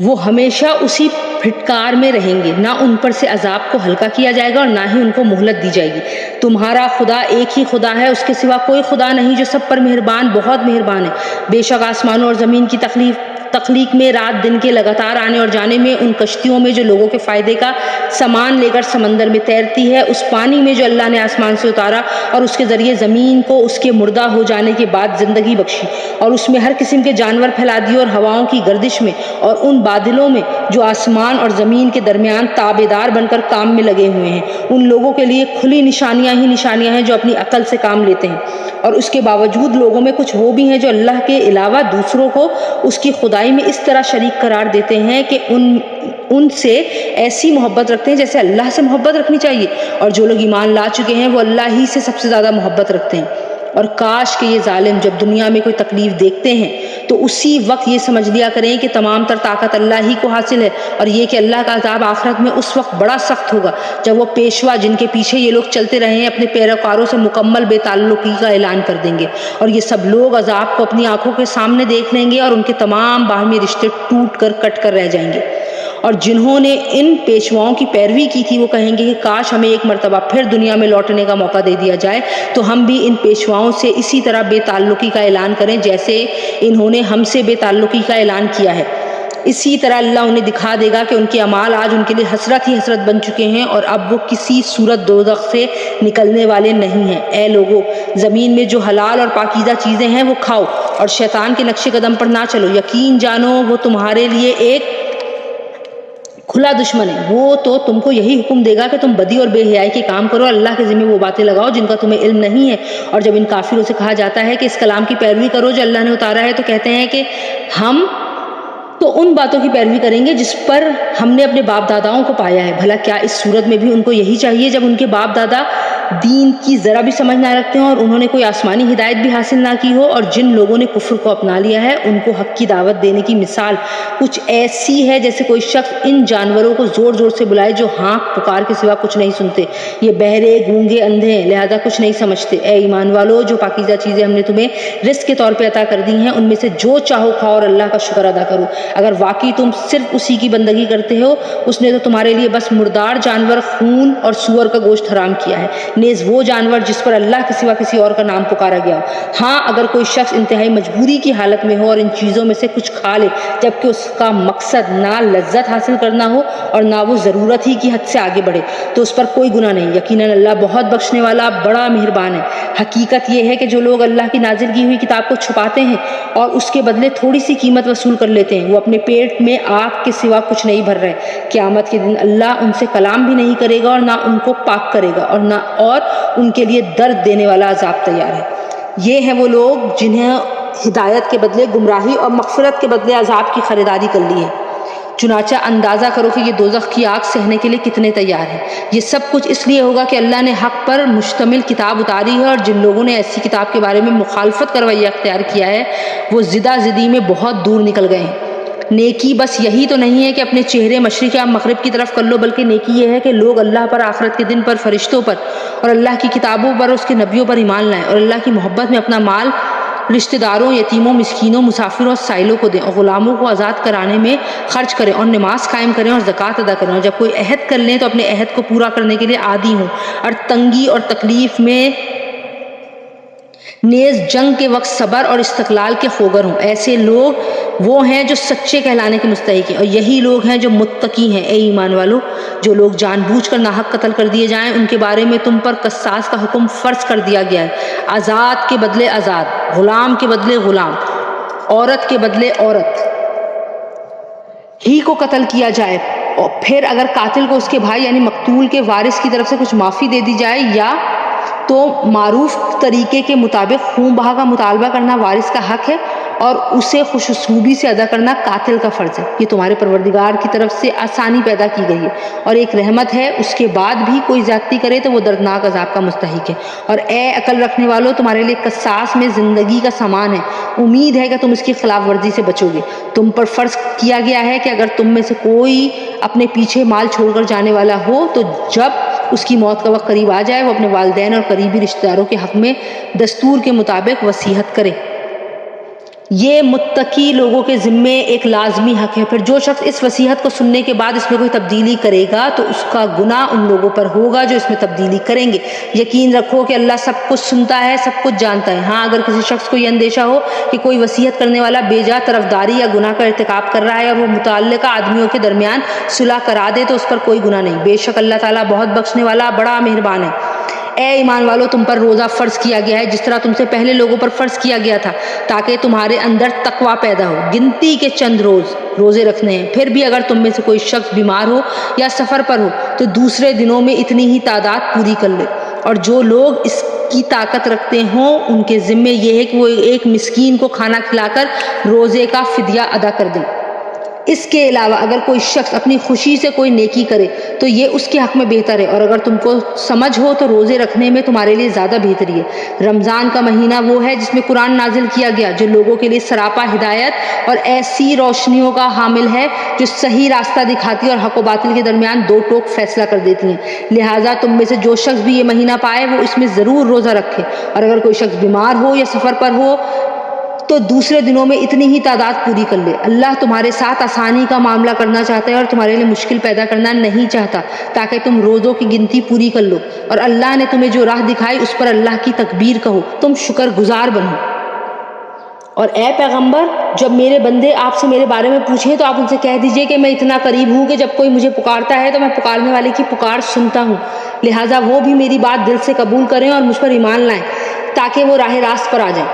وہ ہمیشہ اسی پھٹکار میں رہیں گے, نہ ان پر سے عذاب کو ہلکا کیا جائے گا اور نہ ہی ان کو مہلت دی جائے گی. تمہارا خدا ایک ہی خدا ہے, اس کے سوا کوئی خدا نہیں, جو سب پر مہربان بہت مہربان ہے. بے شک آسمانوں اور زمین کی تخلیق میں, رات دن کے لگاتار آنے اور جانے میں, ان کشتیوں میں جو لوگوں کے فائدے کا سامان لے کر سمندر میں تیرتی ہے, اس پانی میں جو اللہ نے آسمان سے اتارا اور اس کے ذریعے زمین کو اس کے مردہ ہو جانے کے بعد زندگی بخشی, اور اس میں ہر قسم کے جانور پھیلا دیے, اور ہواؤں کی گردش میں اور ان بادلوں میں جو آسمان اور زمین کے درمیان تابعدار بن کر کام میں لگے ہوئے ہیں. ان لوگوں کے لیے کھلی نشانیاں ہی نشانیاں ہیں جو اپنی عقل سے کام لیتے ہیں. اور اس کے باوجود لوگوں میں کچھ وہ بھی ہیں جو اللہ کے علاوہ دوسروں کو اس کی خدائی میں اس طرح شریک قرار دیتے ہیں کہ ان سے ایسی محبت رکھتے ہیں جیسے اللہ سے محبت رکھنی چاہیے. اور جو لوگ ایمان لا چکے ہیں وہ اللہ ہی سے سب سے زیادہ محبت رکھتے ہیں. اور کاش کہ یہ ظالم جب دنیا میں کوئی تکلیف دیکھتے ہیں تو اسی وقت یہ سمجھ لیا کریں کہ تمام تر طاقت اللہ ہی کو حاصل ہے, اور یہ کہ اللہ کا عذاب آخرت میں اس وقت بڑا سخت ہوگا جب وہ پیشوا جن کے پیچھے یہ لوگ چلتے رہے ہیں اپنے پیروکاروں سے مکمل بے تعلقی کا اعلان کر دیں گے, اور یہ سب لوگ عذاب کو اپنی آنکھوں کے سامنے دیکھ لیں گے, اور ان کے تمام باہمی رشتے ٹوٹ کر کٹ کر رہ جائیں گے. اور جنہوں نے ان پیشواؤں کی پیروی کی تھی وہ کہیں گے کہ کاش ہمیں ایک مرتبہ پھر دنیا میں لوٹنے کا موقع دے دیا جائے تو ہم بھی ان پیشواؤں سے اسی طرح بے تعلقی کا اعلان کریں جیسے انہوں نے ہم سے بے تعلقی کا اعلان کیا ہے. اسی طرح اللہ انہیں دکھا دے گا کہ ان کے اعمال آج ان کے لیے حسرت ہی حسرت بن چکے ہیں, اور اب وہ کسی صورت دوزخ سے نکلنے والے نہیں ہیں. اے لوگو, زمین میں جو حلال اور پاکیزہ چیزیں ہیں وہ کھاؤ, اور شیطان کے نقش قدم پر نہ چلو. یقین جانو وہ تمہارے لیے ایک کھلا دشمن ہے. وہ تو تم کو یہی حکم دے گا کہ تم بدی اور بے حیائی کے کام کرو, اللہ کے ذمہ وہ باتیں لگاؤ جن کا تمہیں علم نہیں ہے. اور جب ان کافروں سے کہا جاتا ہے کہ اس کلام کی پیروی کرو جو اللہ نے اتارا ہے, تو کہتے ہیں کہ ہم تو ان باتوں کی پیروی کریں گے جس پر ہم نے اپنے باپ داداؤں کو پایا ہے. بھلا کیا اس صورت میں بھی ان کو یہی چاہیے جب ان کے باپ دادا دین کی ذرا بھی سمجھ نہ رکھتے ہوں اور انہوں نے کوئی آسمانی ہدایت بھی حاصل نہ کی ہو؟ اور جن لوگوں نے کفر کو اپنا لیا ہے ان کو حق کی دعوت دینے کی مثال کچھ ایسی ہے جیسے کوئی شخص ان جانوروں کو زور زور سے بلائے جو ہانک پکار کے سوا کچھ نہیں سنتے. یہ بہرے گونگے اندھے ہیں لہذا کچھ نہیں سمجھتے. اے ایمان والو, جو پاکیزہ چیزیں ہم نے تمہیں رزق کے طور پہ عطا کر دی ہیں ان میں سے جو چاہو کھاؤ اور اللہ کا شکر ادا کرو. اگر واقعی تم صرف اسی کی بندگی کرتے ہو, اس نے تو تمہارے لیے بس مردار جانور, خون اور سور کا گوشت حرام کیا ہے, نیز وہ جانور جس پر اللہ کے سوا کسی اور کا نام پکارا گیا ہو. ہاں اگر کوئی شخص انتہائی مجبوری کی حالت میں ہو اور ان چیزوں میں سے کچھ کھا لے جبکہ اس کا مقصد نہ لذت حاصل کرنا ہو اور نہ وہ ضرورت ہی کی حد سے آگے بڑھے, تو اس پر کوئی گناہ نہیں. یقیناً اللہ بہت بخشنے والا بڑا مہربان ہے. حقیقت یہ ہے کہ جو لوگ اللہ کی نازل کی ہوئی کتاب کو چھپاتے ہیں اور اس کے بدلے تھوڑی سی قیمت وصول کر لیتے ہیں, وہ اپنے پیٹ میں آگ کے سوا کچھ نہیں بھر رہے. قیامت کے دن اللہ ان سے کلام بھی نہیں کرے گا اور نہ ان کو پاک کرے گا, اور ان کے لیے درد دینے والا عذاب تیار ہے. یہ ہیں وہ لوگ جنہیں ہدایت کے بدلے گمراہی اور مغفرت کے بدلے عذاب کی خریداری کر لی ہے. چنانچہ اندازہ کرو کہ یہ دوزخ کی آگ سہنے کے لیے کتنے تیار ہیں. یہ سب کچھ اس لیے ہوگا کہ اللہ نے حق پر مشتمل کتاب اتاری ہے, اور جن لوگوں نے ایسی کتاب کے بارے میں مخالفت کا رویہ اختیار کیا ہے وہ زدہ زدی میں بہت دور نکل گئے ہیں. نیکی بس یہی تو نہیں ہے کہ اپنے چہرے مشرق یا مغرب کی طرف کر لو, بلکہ نیکی یہ ہے کہ لوگ اللہ پر, آخرت کے دن پر, فرشتوں پر اور اللہ کی کتابوں پر, اس کے نبیوں پر ایمان لائیں اور اللہ کی محبت میں اپنا مال رشتہ داروں، یتیموں، مسکینوں، مسافروں اور سائلوں کو دیں، اور غلاموں کو آزاد کرانے میں خرچ کریں، اور نماز قائم کریں اور زکوٰۃ ادا کریں، اور جب کوئی عہد کر لیں تو اپنے عہد کو پورا کرنے کے لیے عادی ہوں، اور تنگی اور تکلیف میں نیز جنگ کے وقت صبر اور استقلال کے خوگر ہوں۔ ایسے لوگ وہ ہیں جو سچے کہلانے کے مستحق ہیں، اور یہی لوگ ہیں جو متقی ہیں۔ اے ایمان والو، جو لوگ جان بوجھ کر ناحق قتل کر دیے جائیں ان کے بارے میں تم پر قصاص کا حکم فرض کر دیا گیا ہے۔ آزاد کے بدلے آزاد، غلام کے بدلے غلام، عورت کے بدلے عورت ہی کو قتل کیا جائے، اور پھر اگر قاتل کو اس کے بھائی یعنی مقتول کے وارث کی طرف سے کچھ معافی دے دی جائے، یا تو معروف طریقے کے مطابق خون بہا کا مطالبہ کرنا وارث کا حق ہے، اور اسے خوش اسلوبی سے ادا کرنا قاتل کا فرض ہے۔ یہ تمہارے پروردگار کی طرف سے آسانی پیدا کی گئی ہے اور ایک رحمت ہے، اس کے بعد بھی کوئی زیادتی کرے تو وہ دردناک عذاب کا مستحق ہے۔ اور اے عقل رکھنے والو، تمہارے لیے قصاص میں زندگی کا سامان ہے، امید ہے کہ تم اس کی خلاف ورزی سے بچو گے۔ تم پر فرض کیا گیا ہے کہ اگر تم میں سے کوئی اپنے پیچھے مال چھوڑ کر جانے والا ہو تو جب اس کی موت کا وقت قریب آ جائے وہ اپنے والدین اور قریبی رشتہ داروں کے حق میں دستور کے مطابق وصیت کرے۔ یہ متقی لوگوں کے ذمے ایک لازمی حق ہے۔ پھر جو شخص اس وصیت کو سننے کے بعد اس میں کوئی تبدیلی کرے گا تو اس کا گناہ ان لوگوں پر ہوگا جو اس میں تبدیلی کریں گے۔ یقین رکھو کہ اللہ سب کچھ سنتا ہے، سب کچھ جانتا ہے۔ ہاں، اگر کسی شخص کو یہ اندیشہ ہو کہ کوئی وصیت کرنے والا بے جا طرفداری یا گناہ کا ارتکاب کر رہا ہے اور وہ متعلقہ آدمیوں کے درمیان صلح کرا دے تو اس پر کوئی گناہ نہیں، بے شک اللہ تعالیٰ بہت بخشنے والا، بڑا مہربان ہے۔ اے ایمان والو، تم پر روزہ فرض کیا گیا ہے جس طرح تم سے پہلے لوگوں پر فرض کیا گیا تھا، تاکہ تمہارے اندر تقویٰ پیدا ہو۔ گنتی کے چند روزے رکھنے ہیں۔ پھر بھی اگر تم میں سے کوئی شخص بیمار ہو یا سفر پر ہو تو دوسرے دنوں میں اتنی ہی تعداد پوری کر لے، اور جو لوگ اس کی طاقت رکھتے ہوں ان کے ذمے یہ ہے کہ وہ ایک مسکین کو کھانا کھلا کر روزے کا فدیہ ادا کر دیں۔ اس کے علاوہ اگر کوئی شخص اپنی خوشی سے کوئی نیکی کرے تو یہ اس کے حق میں بہتر ہے، اور اگر تم کو سمجھ ہو تو روزے رکھنے میں تمہارے لیے زیادہ بہتری ہے۔ رمضان کا مہینہ وہ ہے جس میں قرآن نازل کیا گیا، جو لوگوں کے لیے سراپا ہدایت اور ایسی روشنیوں کا حامل ہے جو صحیح راستہ دکھاتی ہے اور حق و باطل کے درمیان دو ٹوک فیصلہ کر دیتی ہیں۔ لہٰذا تم میں سے جو شخص بھی یہ مہینہ پائے وہ اس میں ضرور روزہ رکھے، اور اگر کوئی شخص بیمار ہو یا سفر پر ہو تو دوسرے دنوں میں اتنی ہی تعداد پوری کر لے۔ اللہ تمہارے ساتھ آسانی کا معاملہ کرنا چاہتا ہے اور تمہارے لیے مشکل پیدا کرنا نہیں چاہتا، تاکہ تم روزوں کی گنتی پوری کر لو، اور اللہ نے تمہیں جو راہ دکھائی اس پر اللہ کی تکبیر کہو، تم شکر گزار بنو۔ اور اے پیغمبر، جب میرے بندے آپ سے میرے بارے میں پوچھیں تو آپ ان سے کہہ دیجئے کہ میں اتنا قریب ہوں کہ جب کوئی مجھے پکارتا ہے تو میں پکارنے والے کی پکار سنتا ہوں، لہٰذا وہ بھی میری بات دل سے قبول کریں اور مجھ پر ایمان لائیں تاکہ وہ راہ راست پر آ جائیں۔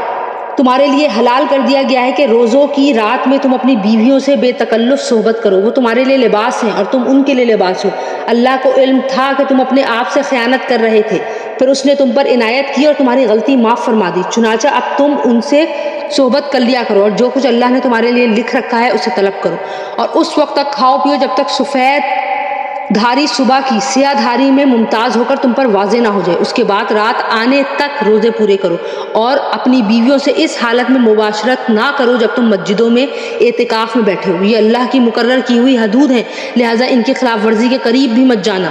تمہارے لیے حلال کر دیا گیا ہے کہ روزوں کی رات میں تم اپنی بیویوں سے بے تکلف صحبت کرو، وہ تمہارے لیے لباس ہیں اور تم ان کے لیے لباس ہو۔ اللہ کو علم تھا کہ تم اپنے آپ سے خیانت کر رہے تھے، پھر اس نے تم پر عنایت کی اور تمہاری غلطی معاف فرما دی، چنانچہ اب تم ان سے صحبت کر لیا کرو، اور جو کچھ اللہ نے تمہارے لیے لکھ رکھا ہے اسے طلب کرو، اور اس وقت تک کھاؤ پیو جب تک سفید دھاری صبح کی سیاہ دھاری میں ممتاز ہو کر تم پر واضح نہ ہو جائے، اس کے بعد رات آنے تک روزے پورے کرو، اور اپنی بیویوں سے اس حالت میں مباشرت نہ کرو جب تم مسجدوں میں اعتکاف میں بیٹھے ہو، یہ اللہ کی مقرر کی ہوئی حدود ہیں، لہٰذا ان کی خلاف ورزی کے قریب بھی مت جانا۔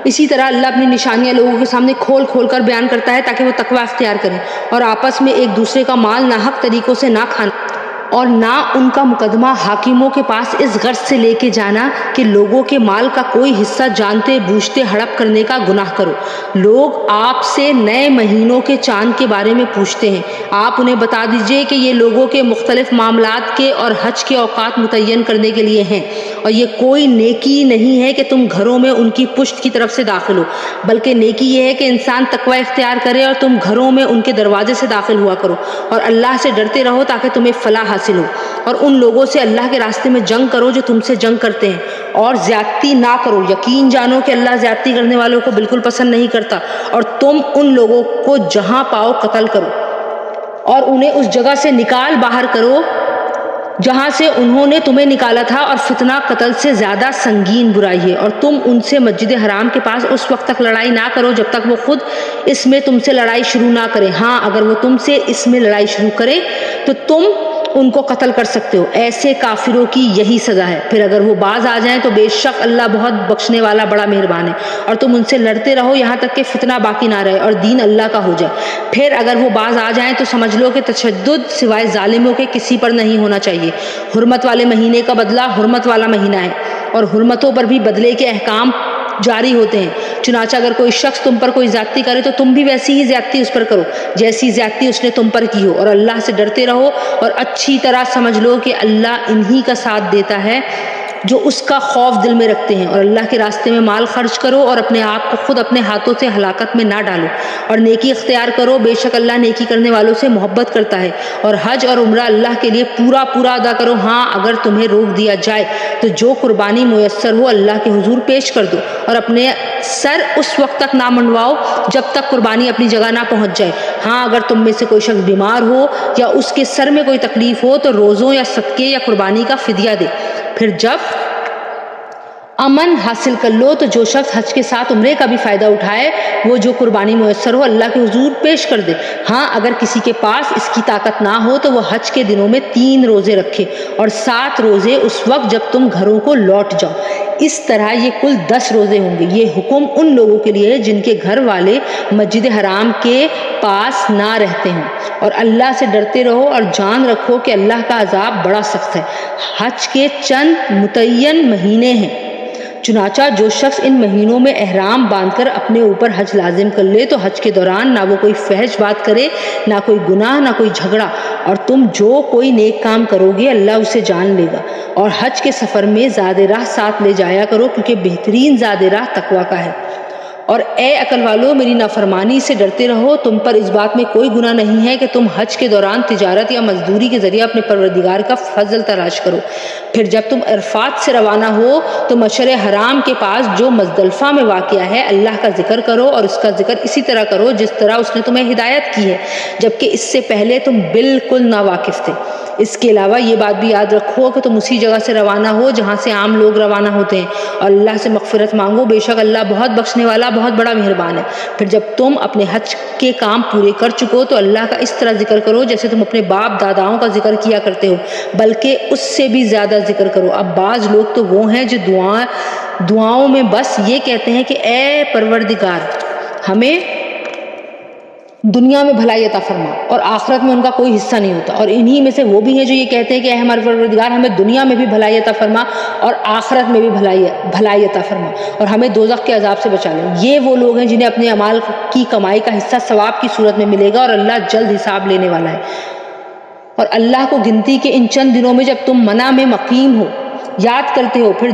اسی طرح اللہ اپنی نشانیاں لوگوں کے سامنے کھول کھول کر بیان کرتا ہے تاکہ وہ تقویٰ اختیار کریں، اور آپس میں ایک دوسرے کا مال ناحق طریقوں سے نہ کھانا، اور نہ ان کا مقدمہ حاکموں کے پاس اس غرض سے لے کے جانا کہ لوگوں کے مال کا کوئی حصہ جانتے بوجھتے ہڑپ کرنے کا گناہ کرو۔ لوگ آپ سے نئے مہینوں کے چاند کے بارے میں پوچھتے ہیں، آپ انہیں بتا دیجئے کہ یہ لوگوں کے مختلف معاملات کے اور حج کے اوقات متعین کرنے کے لیے ہیں، اور یہ کوئی نیکی نہیں ہے کہ تم گھروں میں ان کی پشت کی طرف سے داخل ہو، بلکہ نیکی یہ ہے کہ انسان تقوی اختیار کرے اور تم گھروں میں ان کے دروازے سے داخل ہوا کرو، اور اللہ سے ڈرتے رہو تاکہ تمہیں فلاح حاصل ہو، اور ان لوگوں سے اللہ کے راستے میں جنگ کرو جو تم سے جنگ کرتے ہیں، اور زیادتی نہ کرو، یقین جانو کہ اللہ زیادتی کرنے والوں کو بالکل پسند نہیں کرتا، اور تم ان لوگوں کو جہاں پاؤ قتل کرو، اور انہیں اس جگہ سے نکال باہر کرو جہاں سے انہوں نے تمہیں نکالا تھا، اور فتنہ قتل سے زیادہ سنگین برائی ہے، اور تم ان سے مسجد حرام کے پاس اس وقت تک لڑائی نہ کرو جب تک وہ خود اس میں تم سے لڑائی شروع نہ کرے۔ ہاں، اگر وہ تم سے اس میں لڑائی شروع کرے تو تم ان کو قتل کر سکتے ہو۔ ایسے کافروں کی یہی سزا ہے۔ پھر اگر وہ باز آ جائیں تو بے شک اللہ بہت بخشنے والا بڑا مہربان ہے، اور تم ان سے لڑتے رہو یہاں تک کہ فتنہ باقی نہ رہے اور دین اللہ کا ہو جائے۔ پھر اگر وہ باز آ جائیں تو سمجھ لو کہ تشدد سوائے ظالموں کے کسی پر نہیں ہونا چاہیے۔ حرمت والے مہینے کا بدلہ حرمت والا مہینہ ہے، اور حرمتوں پر بھی بدلے کے احکام جاری ہوتے ہیں۔ چنانچہ اگر کوئی شخص تم پر کوئی زیادتی کرے تو تم بھی ویسی ہی زیادتی اس پر کرو جیسی زیادتی اس نے تم پر کی ہو، اور اللہ سے ڈرتے رہو اور اچھی طرح سمجھ لو کہ اللہ انہی کا ساتھ دیتا ہے جو اس کا خوف دل میں رکھتے ہیں۔ اور اللہ کے راستے میں مال خرچ کرو اور اپنے آپ کو خود اپنے ہاتھوں سے ہلاکت میں نہ ڈالو، اور نیکی اختیار کرو، بے شک اللہ نیکی کرنے والوں سے محبت کرتا ہے۔ اور حج اور عمرہ اللہ کے لیے پورا پورا ادا کرو۔ ہاں اگر تمہیں روک دیا جائے تو جو قربانی میسر ہو اللہ کے حضور پیش کر دو، اور اپنے سر اس وقت تک نہ منڈواؤ جب تک قربانی اپنی جگہ نہ پہنچ جائے۔ ہاں اگر تم میں سے کوئی شخص بیمار ہو یا اس کے سر میں کوئی تکلیف ہو تو روزوں یا صدقے یا قربانی کا فدیہ دے۔ پھر جب امن حاصل کر لو تو جو شخص حج کے ساتھ عمرے کا بھی فائدہ اٹھائے وہ جو قربانی میسر ہو اللہ کے حضور پیش کر دے۔ ہاں اگر کسی کے پاس اس کی طاقت نہ ہو تو وہ حج کے دنوں میں 3 روزے رکھے اور 7 روزے اس وقت جب تم گھروں کو لوٹ جاؤ۔ اس طرح یہ کل 10 روزے ہوں گے۔ یہ حکم ان لوگوں کے لیے ہے جن کے گھر والے مسجد حرام کے پاس نہ رہتے ہیں، اور اللہ سے ڈرتے رہو اور جان رکھو کہ اللہ کا عذاب بڑا سخت ہے۔ حج کے چند متعین مہینے ہیں، چنانچہ جو شخص ان مہینوں میں احرام باندھ کر اپنے اوپر حج لازم کر لے تو حج کے دوران نہ وہ کوئی فحش بات کرے، نہ کوئی گناہ، نہ کوئی جھگڑا، اور تم جو کوئی نیک کام کرو گے اللہ اسے جان لے گا۔ اور حج کے سفر میں زاد راہ ساتھ لے جایا کرو کیونکہ بہترین زاد راہ تقویٰ کا ہے۔ اور اے عقل والو میری نافرمانی سے ڈرتے رہو، تم پر اس بات میں کوئی گناہ نہیں ہے کہ تم حج کے دوران تجارت یا مزدوری کے ذریعے اپنے پروردگار کا فضل تلاش کرو۔ پھر جب تم عرفات سے روانہ ہو تو مشعر حرام کے پاس جو مزدلفہ میں واقع ہے اللہ کا ذکر کرو، اور اس کا ذکر اسی طرح کرو جس طرح اس نے تمہیں ہدایت کی ہے، جبکہ اس سے پہلے تم بالکل ناواقف تھے۔ اس کے علاوہ یہ بات بھی یاد رکھو کہ تم اسی جگہ سے روانہ ہو جہاں سے عام لوگ روانہ ہوتے ہیں، اور اللہ سے مغفرت مانگو، بے شک اللہ بہت بخشنے والا بہت بڑا مہربان ہے۔ پھر جب تم اپنے حج کے کام پورے کر چکو تو اللہ کا اس طرح ذکر کرو جیسے تم اپنے باپ داداؤں کا ذکر کیا کرتے ہو، بلکہ اس سے بھی زیادہ ذکر کرو۔ اب بعض لوگ تو وہ ہیں جو دعاؤں میں بس یہ کہتے ہیں کہ اے پروردگار ہمیں دنیا میں بھلائی عطا فرما، اور آخرت میں ان کا کوئی حصہ نہیں ہوتا۔ اور انہی میں سے وہ بھی ہیں جو یہ کہتے ہیں کہ اے ہمارے پروردگار ہمیں دنیا میں بھی بھلائی عطا فرما اور آخرت میں بھی بھلائی عطا فرما، اور ہمیں دوزخ کے عذاب سے بچا لے۔ یہ وہ لوگ ہیں جنہیں اپنے اعمال کی کمائی کا حصہ ثواب کی صورت میں ملے گا، اور اللہ جلد حساب لینے والا ہے۔ اور اللہ کو گنتی کے ان چند دنوں میں جب تم منع میں مقیم ہو یاد کرتے ہو، پھر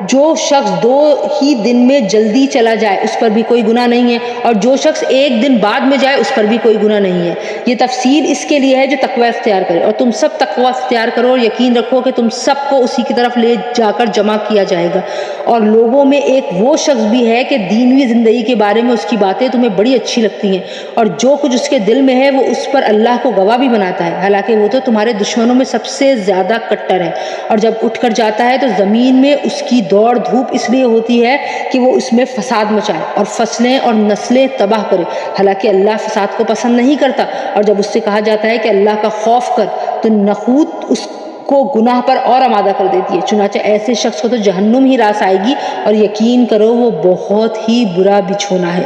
جو شخص 2 ہی دن میں جلدی چلا جائے اس پر بھی کوئی گناہ نہیں ہے، اور جو شخص 1 دن بعد میں جائے اس پر بھی کوئی گناہ نہیں ہے۔ یہ تفصیل اس کے لیے ہے جو تقوی اختیار کرے، اور تم سب تقوی اختیار کرو اور یقین رکھو کہ تم سب کو اسی کی طرف لے جا کر جمع کیا جائے گا۔ اور لوگوں میں ایک وہ شخص بھی ہے کہ دینوی زندگی کے بارے میں اس کی باتیں تمہیں بڑی اچھی لگتی ہیں، اور جو کچھ اس کے دل میں ہے وہ اس پر اللہ کو گواہ بھی بناتا ہے، حالانکہ وہ تو تمہارے دشمنوں میں سب سے زیادہ کٹر ہے۔ اور جب اٹھ کر جاتا ہے تو زمین میں اس کی دوڑ دھوپ اس لیے ہوتی ہے کہ وہ اس میں فساد مچائے اور فصلیں اور نسلیں تباہ کرے، حالانکہ اللہ فساد کو پسند نہیں کرتا۔ اور جب اس سے کہا جاتا ہے کہ اللہ کا خوف کر تو نخوت اس کو گناہ پر اور آمادہ کر دیتی ہے، چنانچہ ایسے شخص کو تو جہنم ہی راس آئے گی، اور یقین کرو وہ بہت ہی برا بچھونا ہے۔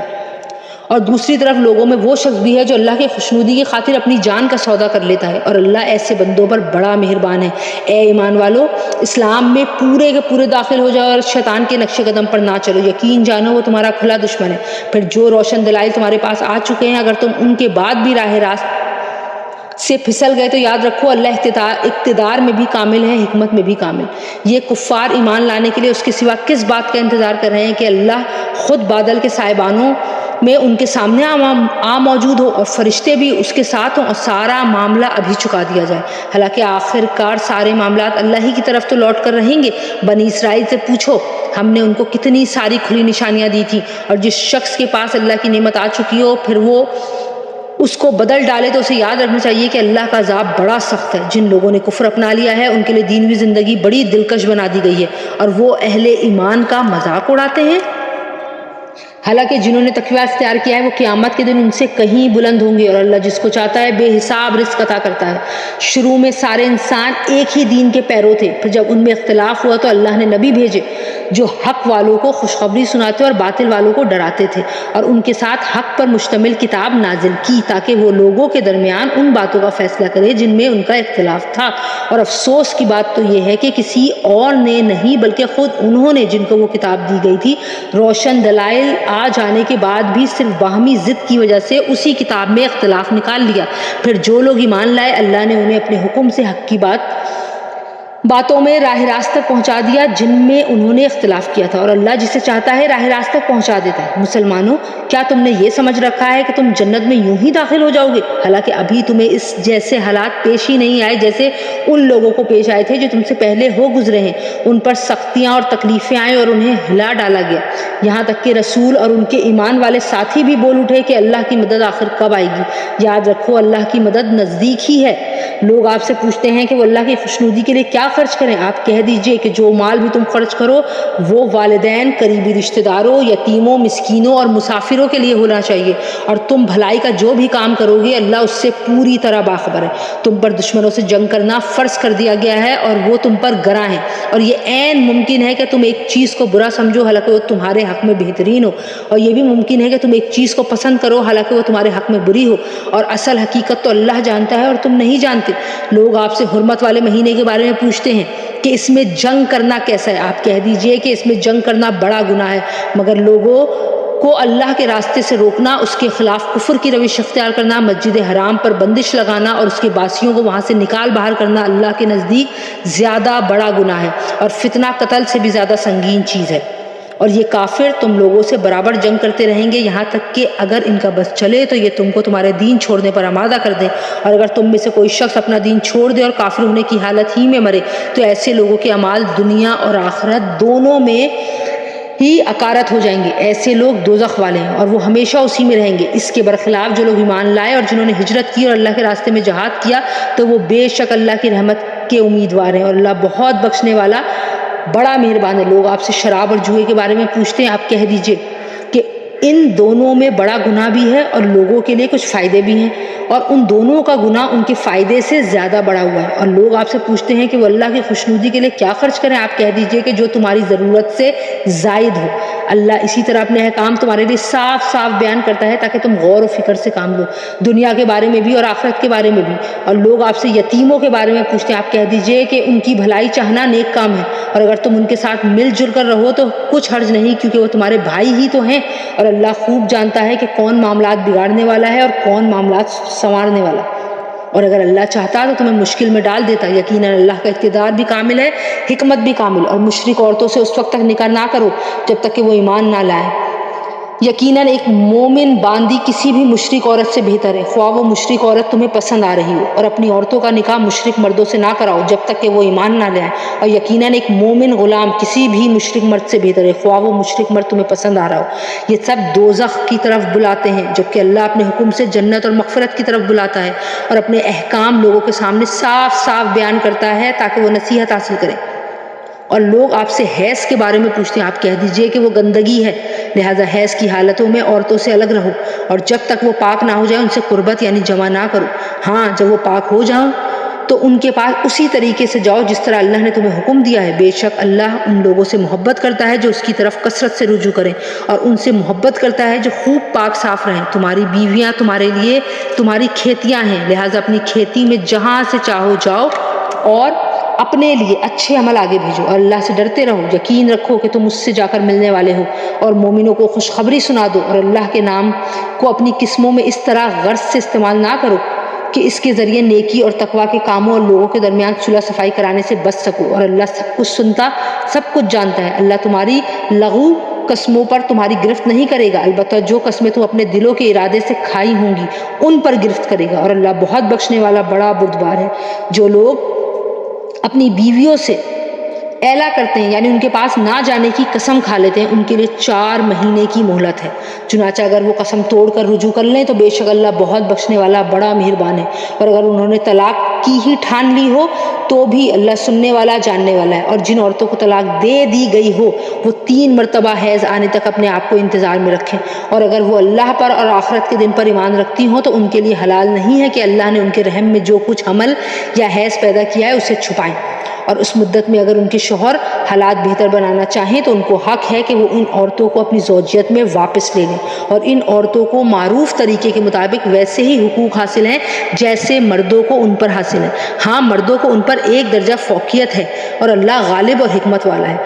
اور دوسری طرف لوگوں میں وہ شخص بھی ہے جو اللہ کی خوشنودی کی خاطر اپنی جان کا سودا کر لیتا ہے، اور اللہ ایسے بندوں پر بڑا مہربان ہے۔ اے ایمان والو اسلام میں پورے کے پورے داخل ہو جاؤ اور شیطان کے نقش قدم پر نہ چلو، یقین جانو وہ تمہارا کھلا دشمن ہے۔ پھر جو روشن دلائل تمہارے پاس آ چکے ہیں اگر تم ان کے بعد بھی راہ راست سے پھسل گئے تو یاد رکھو اللہ اقتدار میں بھی کامل ہے، حکمت میں بھی کامل۔ یہ کفار ایمان لانے کے لیے اس کے سوا کس بات کا انتظار کر رہے ہیں کہ اللہ خود بادل کے سائبانوں میں ان کے سامنے موجود ہو اور فرشتے بھی اس کے ساتھ ہوں اور سارا معاملہ ابھی چکا دیا جائے، حالانکہ آخر کار سارے معاملات اللہ ہی کی طرف تو لوٹ کر رہیں گے۔ بنی اسرائیل سے پوچھو ہم نے ان کو کتنی ساری کھلی نشانیاں دی تھیں، اور جس شخص کے پاس اللہ کی نعمت آ چکی ہو پھر وہ اس کو بدل ڈالے تو اسے یاد رکھنا چاہیے کہ اللہ کا عذاب بڑا سخت ہے۔ جن لوگوں نے کفر اپنا لیا ہے ان کے لیے دینوی زندگی بڑی دلکش بنا دی گئی ہے، اور وہ اہل ایمان کا مذاق اڑاتے ہیں۔ حالانکہ جنہوں نے تقوی اختیار کیا ہے وہ قیامت کے دن ان سے کہیں بلند ہوں گے، اور اللہ جس کو چاہتا ہے بے حساب رزق عطا کرتا ہے۔ شروع میں سارے انسان ایک ہی دین کے پیرو تھے، پھر جب ان میں اختلاف ہوا تو اللہ نے نبی بھیجے جو حق والوں کو خوشخبری سناتے اور باطل والوں کو ڈراتے تھے، اور ان کے ساتھ حق پر مشتمل کتاب نازل کی تاکہ وہ لوگوں کے درمیان ان باتوں کا فیصلہ کرے جن میں ان کا اختلاف تھا۔ اور افسوس کی بات تو یہ ہے کہ کسی اور نے نہیں بلکہ خود انہوں نے، جن کو وہ کتاب دی گئی تھی، روشن دلائل آ جانے کے بعد بھی صرف باہمی ضد کی وجہ سے اسی کتاب میں اختلاف نکال لیا۔ پھر جو لوگ ایمان لائے اللہ نے انہیں اپنے حکم سے حق کی باتوں میں راہ راست تک پہنچا دیا جن میں انہوں نے اختلاف کیا تھا، اور اللہ جسے چاہتا ہے راہ راست تک پہنچا دیتا ہے۔ مسلمانوں، کیا تم نے یہ سمجھ رکھا ہے کہ تم جنت میں یوں ہی داخل ہو جاؤ گے، حالانکہ ابھی تمہیں اس جیسے حالات پیش ہی نہیں آئے جیسے ان لوگوں کو پیش آئے تھے جو تم سے پہلے ہو گزرے ہیں۔ ان پر سختیاں اور تکلیفیں آئیں اور انہیں ہلا ڈالا گیا، یہاں تک کہ رسول اور ان کے ایمان والے ساتھی بھی بول اٹھے کہ اللہ کی مدد آخر کب آئے گی۔ یاد رکھو اللہ کی مدد نزدیک ہی ہے۔ لوگ آپ سے پوچھتے ہیں کہ وہ اللہ کی خوشنودی کے لیے کیا خرچ کریں، آپ کہہ دیجئے کہ جو مال بھی تم خرچ کرو وہ والدین، قریبی رشتہ داروں، یتیموں، مسکینوں اور مسافروں کے لیے ہونا چاہیے، اور تم بھلائی کا جو بھی کام کرو گے اللہ اس سے پوری طرح باخبر ہے۔ تم پر دشمنوں سے جنگ کرنا فرض کر دیا گیا ہے اور وہ تم پر گراں ہیں، اور یہ عین ممکن ہے کہ تم ایک چیز کو برا سمجھو حالانکہ وہ تمہارے حق میں بہترین ہو، اور یہ بھی ممکن ہے کہ تم ایک چیز کو پسند کرو حالانکہ وہ تمہارے حق میں بری ہو، اور اصل حقیقت تو اللہ جانتا ہے اور تم نہیں جانتے۔ لوگ آپ سے حرمت والے مہینے کے بارے میں پوچھتے ہیں کہ اس میں جنگ کرنا کیسا ہے، آپ کہہ دیجئے کہ اس میں جنگ کرنا بڑا گناہ ہے، مگر لوگوں کو اللہ کے راستے سے روکنا، اس کے خلاف کفر کی روش اختیار کرنا، مسجد حرام پر بندش لگانا اور اس کے باسیوں کو وہاں سے نکال باہر کرنا اللہ کے نزدیک زیادہ بڑا گناہ ہے، اور فتنہ قتل سے بھی زیادہ سنگین چیز ہے۔ اور یہ کافر تم لوگوں سے برابر جنگ کرتے رہیں گے یہاں تک کہ اگر ان کا بس چلے تو یہ تم کو تمہارے دین چھوڑنے پر آمادہ کر دیں، اور اگر تم میں سے کوئی شخص اپنا دین چھوڑ دے اور کافر ہونے کی حالت ہی میں مرے تو ایسے لوگوں کے اعمال دنیا اور آخرت دونوں میں ہی اکارت ہو جائیں گے، ایسے لوگ دوزخ والے ہیں اور وہ ہمیشہ اسی میں رہیں گے۔ اس کے برخلاف جو لوگ ایمان لائے اور جنہوں نے ہجرت کی اور اللہ کے راستے میں جہاد کیا تو وہ بے شک اللہ کی رحمت کے امیدوار ہیں، اور اللہ بہت بخشنے والا بڑا مہربان ہے۔ لوگ آپ سے شراب اور جوئے کے بارے میں پوچھتے ہیں، آپ کہہ دیجئے کہ ان دونوں میں بڑا گناہ بھی ہے اور لوگوں کے لیے کچھ فائدے بھی ہیں، اور ان دونوں کا گناہ ان کے فائدے سے زیادہ بڑا ہوا ہے۔ اور لوگ آپ سے پوچھتے ہیں کہ وہ اللہ کی خوشنودی کے لیے کیا خرچ کریں، آپ کہہ دیجئے کہ جو تمہاری ضرورت سے زائد ہو۔ اللہ اسی طرح اپنے احکام تمہارے لیے صاف صاف بیان کرتا ہے تاکہ تم غور و فکر سے کام لو، دنیا کے بارے میں بھی اور آخرت کے بارے میں بھی۔ اور لوگ آپ سے یتیموں کے بارے میں پوچھتے ہیں، آپ کہہ دیجئے کہ ان کی بھلائی چاہنا نیک کام ہے، اور اگر تم ان کے ساتھ مل جل کر رہو تو کچھ حرج نہیں کیونکہ وہ تمہارے بھائی ہی تو ہیں، اور اللہ خوب جانتا ہے کہ کون معاملات بگاڑنے والا ہے اور کون معاملات سنوارنے والا۔ اور اگر اللہ چاہتا تو تمہیں مشکل میں ڈال دیتا، یقیناً اللہ کا اقتدار بھی کامل ہے، حکمت بھی کامل۔ اور مشرک عورتوں سے اس وقت تک نکاح نہ کرو جب تک کہ وہ ایمان نہ لائیں، یقیناً ایک مومن باندی کسی بھی مشرک عورت سے بہتر ہے، خواہ وہ مشرک عورت تمہیں پسند آ رہی ہو۔ اور اپنی عورتوں کا نکاح مشرک مردوں سے نہ کراؤ جب تک کہ وہ ایمان نہ لائیں، اور یقیناً ایک مومن غلام کسی بھی مشرک مرد سے بہتر ہے، خواہ وہ مشرک مرد تمہیں پسند آ رہا ہو۔ یہ سب دوزخ کی طرف بلاتے ہیں جبکہ اللہ اپنے حکم سے جنت اور مغفرت کی طرف بلاتا ہے، اور اپنے احکام لوگوں کے سامنے صاف صاف بیان کرتا ہے تاکہ وہ نصیحت حاصل کریں۔ اور لوگ آپ سے حیض کے بارے میں پوچھتے ہیں، آپ کہہ دیجئے کہ وہ گندگی ہے، لہٰذا حیض کی حالتوں میں عورتوں سے الگ رہو، اور جب تک وہ پاک نہ ہو جائے ان سے قربت یعنی جمع نہ کرو۔ ہاں جب وہ پاک ہو جاؤ تو ان کے پاس اسی طریقے سے جاؤ جس طرح اللہ نے تمہیں حکم دیا ہے، بے شک اللہ ان لوگوں سے محبت کرتا ہے جو اس کی طرف کثرت سے رجوع کریں، اور ان سے محبت کرتا ہے جو خوب پاک صاف رہیں۔ تمہاری بیویاں تمہارے لیے تمہاری کھیتیاں ہیں، لہٰذا اپنی کھیتی میں جہاں سے چاہو جاؤ اور اپنے لیے اچھے عمل آگے بھیجو، اور اللہ سے ڈرتے رہو، یقین رکھو کہ تم اس سے جا کر ملنے والے ہو۔ اور مومنوں کو خوشخبری سنا دو، اور اللہ کے نام کو اپنی قسموں میں اس طرح غرض سے استعمال نہ کرو کہ اس کے ذریعے نیکی اور تقوی کے کاموں اور لوگوں کے درمیان صلح صفائی کرانے سے بچ سکو، اور اللہ سب کچھ سنتا سب کچھ جانتا ہے۔ اللہ تمہاری لغو قسموں پر تمہاری گرفت نہیں کرے گا، البتہ جو قسمیں تم اپنے دلوں کے ارادے سے کھائی ہوں گی ان پر گرفت کرے گا، اور اللہ بہت بخشنے والا بڑا بردبار ہے۔ جو لوگ اپنی بیویوں سے اعلیٰ کرتے ہیں، یعنی ان کے پاس نہ جانے کی قسم کھا لیتے ہیں، ان کے لیے 4 مہینے کی مہلت ہے۔ چنانچہ اگر وہ قسم توڑ کر رجوع کر لیں تو بے شک اللہ بہت بخشنے والا بڑا مہربان ہے، اور اگر انہوں نے طلاق کی ہی ٹھان لی ہو تو بھی اللہ سننے والا جاننے والا ہے۔ اور جن عورتوں کو طلاق دے دی گئی ہو وہ 3 مرتبہ حیض آنے تک اپنے آپ کو انتظار میں رکھیں، اور اگر وہ اللہ پر اور آخرت کے دن پر ایمان رکھتی ہوں تو ان کے لیے حلال نہیں ہے کہ اللہ نے ان کے رحم میں جو کچھ حمل یا حیض پیدا کیا ہے اسے چھپائیں، اور اس مدت میں اگر ان کے شوہر حالات بہتر بنانا چاہیں تو ان کو حق ہے کہ وہ ان عورتوں کو اپنی زوجیت میں واپس لے لیں، اور ان عورتوں کو معروف طریقے کے مطابق ویسے ہی حقوق حاصل ہیں جیسے مردوں کو ان پر حاصل ہیں۔ ہاں، مردوں کو ان پر 1 درجہ فوقیت ہے، اور اللہ غالب اور حکمت والا ہے۔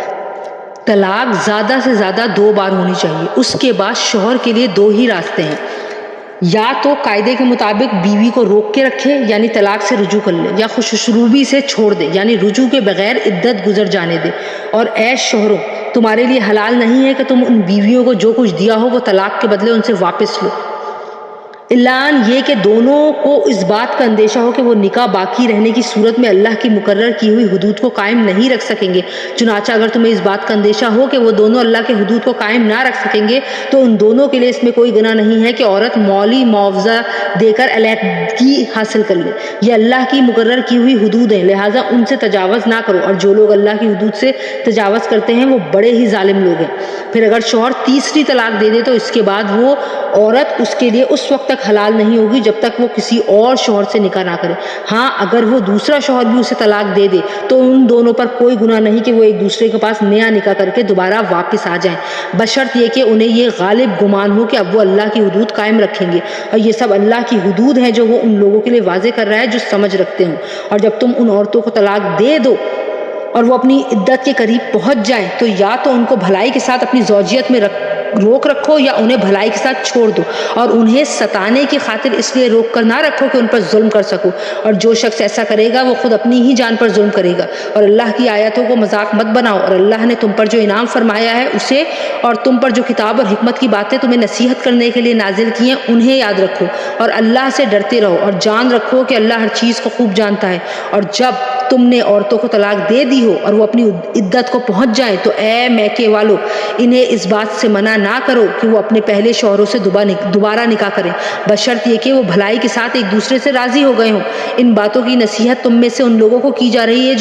طلاق زیادہ سے زیادہ 2 بار ہونی چاہیے، اس کے بعد شوہر کے لیے 2 ہی راستے ہیں، یا تو قاعدے کے مطابق بیوی کو روک کے رکھے یعنی طلاق سے رجوع کر لے، یا خوش اسلوبی سے چھوڑ دے یعنی رجوع کے بغیر عدت گزر جانے دے۔ اور اے شوہروں، تمہارے لیے حلال نہیں ہے کہ تم ان بیویوں کو جو کچھ دیا ہو وہ طلاق کے بدلے ان سے واپس لو، اعلان یہ کہ دونوں کو اس بات کا اندیشہ ہو کہ وہ نکاح باقی رہنے کی صورت میں اللہ کی مقرر کی ہوئی حدود کو قائم نہیں رکھ سکیں گے۔ چنانچہ اگر تمہیں اس بات کا اندیشہ ہو کہ وہ دونوں اللہ کے حدود کو قائم نہ رکھ سکیں گے تو ان دونوں کے لیے اس میں کوئی گناہ نہیں ہے کہ عورت مولی معاوضہ دے کر علیحدگی حاصل کر لے۔ یہ اللہ کی مقرر کی ہوئی حدود ہیں، لہٰذا ان سے تجاوز نہ کرو، اور جو لوگ اللہ کی حدود سے تجاوز کرتے ہیں وہ بڑے ہی ظالم لوگ ہیں۔ پھر اگر شوہر تیسری طلاق دے دے تو اس کے بعد وہ عورت اس کے لیے اس وقت تک حلال نہیں ہوگی جب تک وہ کسی اور شوہر سے نکاح نہ کرے۔ ہاں، اگر وہ دوسرا شوہر بھی اسے طلاق دے دے تو ان دونوں پر کوئی گناہ نہیں کہ وہ ایک دوسرے کے پاس نیا نکاح کر کے دوبارہ واپس آ جائیں، بشرط یہ کہ انہیں یہ غالب گمان ہو کہ اب وہ اللہ کی حدود قائم رکھیں گے، اور یہ سب اللہ کی حدود ہیں جو وہ ان لوگوں کے لیے واضح کر رہا ہے جو سمجھ رکھتے ہوں۔ اور جب تم ان عورتوں کو طلاق دے دو اور وہ اپنی عدت کے قریب پہنچ جائیں تو یا تو ان کو بھلائی کے ساتھ اپنی زوجیت میں روک رکھو یا انہیں بھلائی کے ساتھ چھوڑ دو، اور انہیں ستانے کی خاطر اس لیے روک کر نہ رکھو کہ ان پر ظلم کر سکو، اور جو شخص ایسا کرے گا وہ خود اپنی ہی جان پر ظلم کرے گا۔ اور اللہ کی آیتوں کو مذاق مت بناؤ، اور اللہ نے تم پر جو انعام فرمایا ہے اسے، اور تم پر جو کتاب اور حکمت کی باتیں تمہیں نصیحت کرنے کے لیے نازل کی ہیں انہیں یاد رکھو، اور اللہ سے ڈرتے رہو، اور جان رکھو کہ اللہ ہر چیز کو خوب جانتا ہے۔ اور جب تم نے عورتوں کو طلاق دے دی ہو اور وہ اپنی عدت کو پہنچ جائیں تو اے میکے والو، انہیں اس بات سے منع نہ کرو کہ وہ اپنے پہلے شوہروں سے دوبارہ نکاح کریں، بشرط یہ کہ وہ بھلائی کے ساتھ ایک دوسرے سے راضی ہو گئے ہوں۔ ان باتوں کی نصیحت تم میں سے ان لوگوں کو کی جا رہی ہے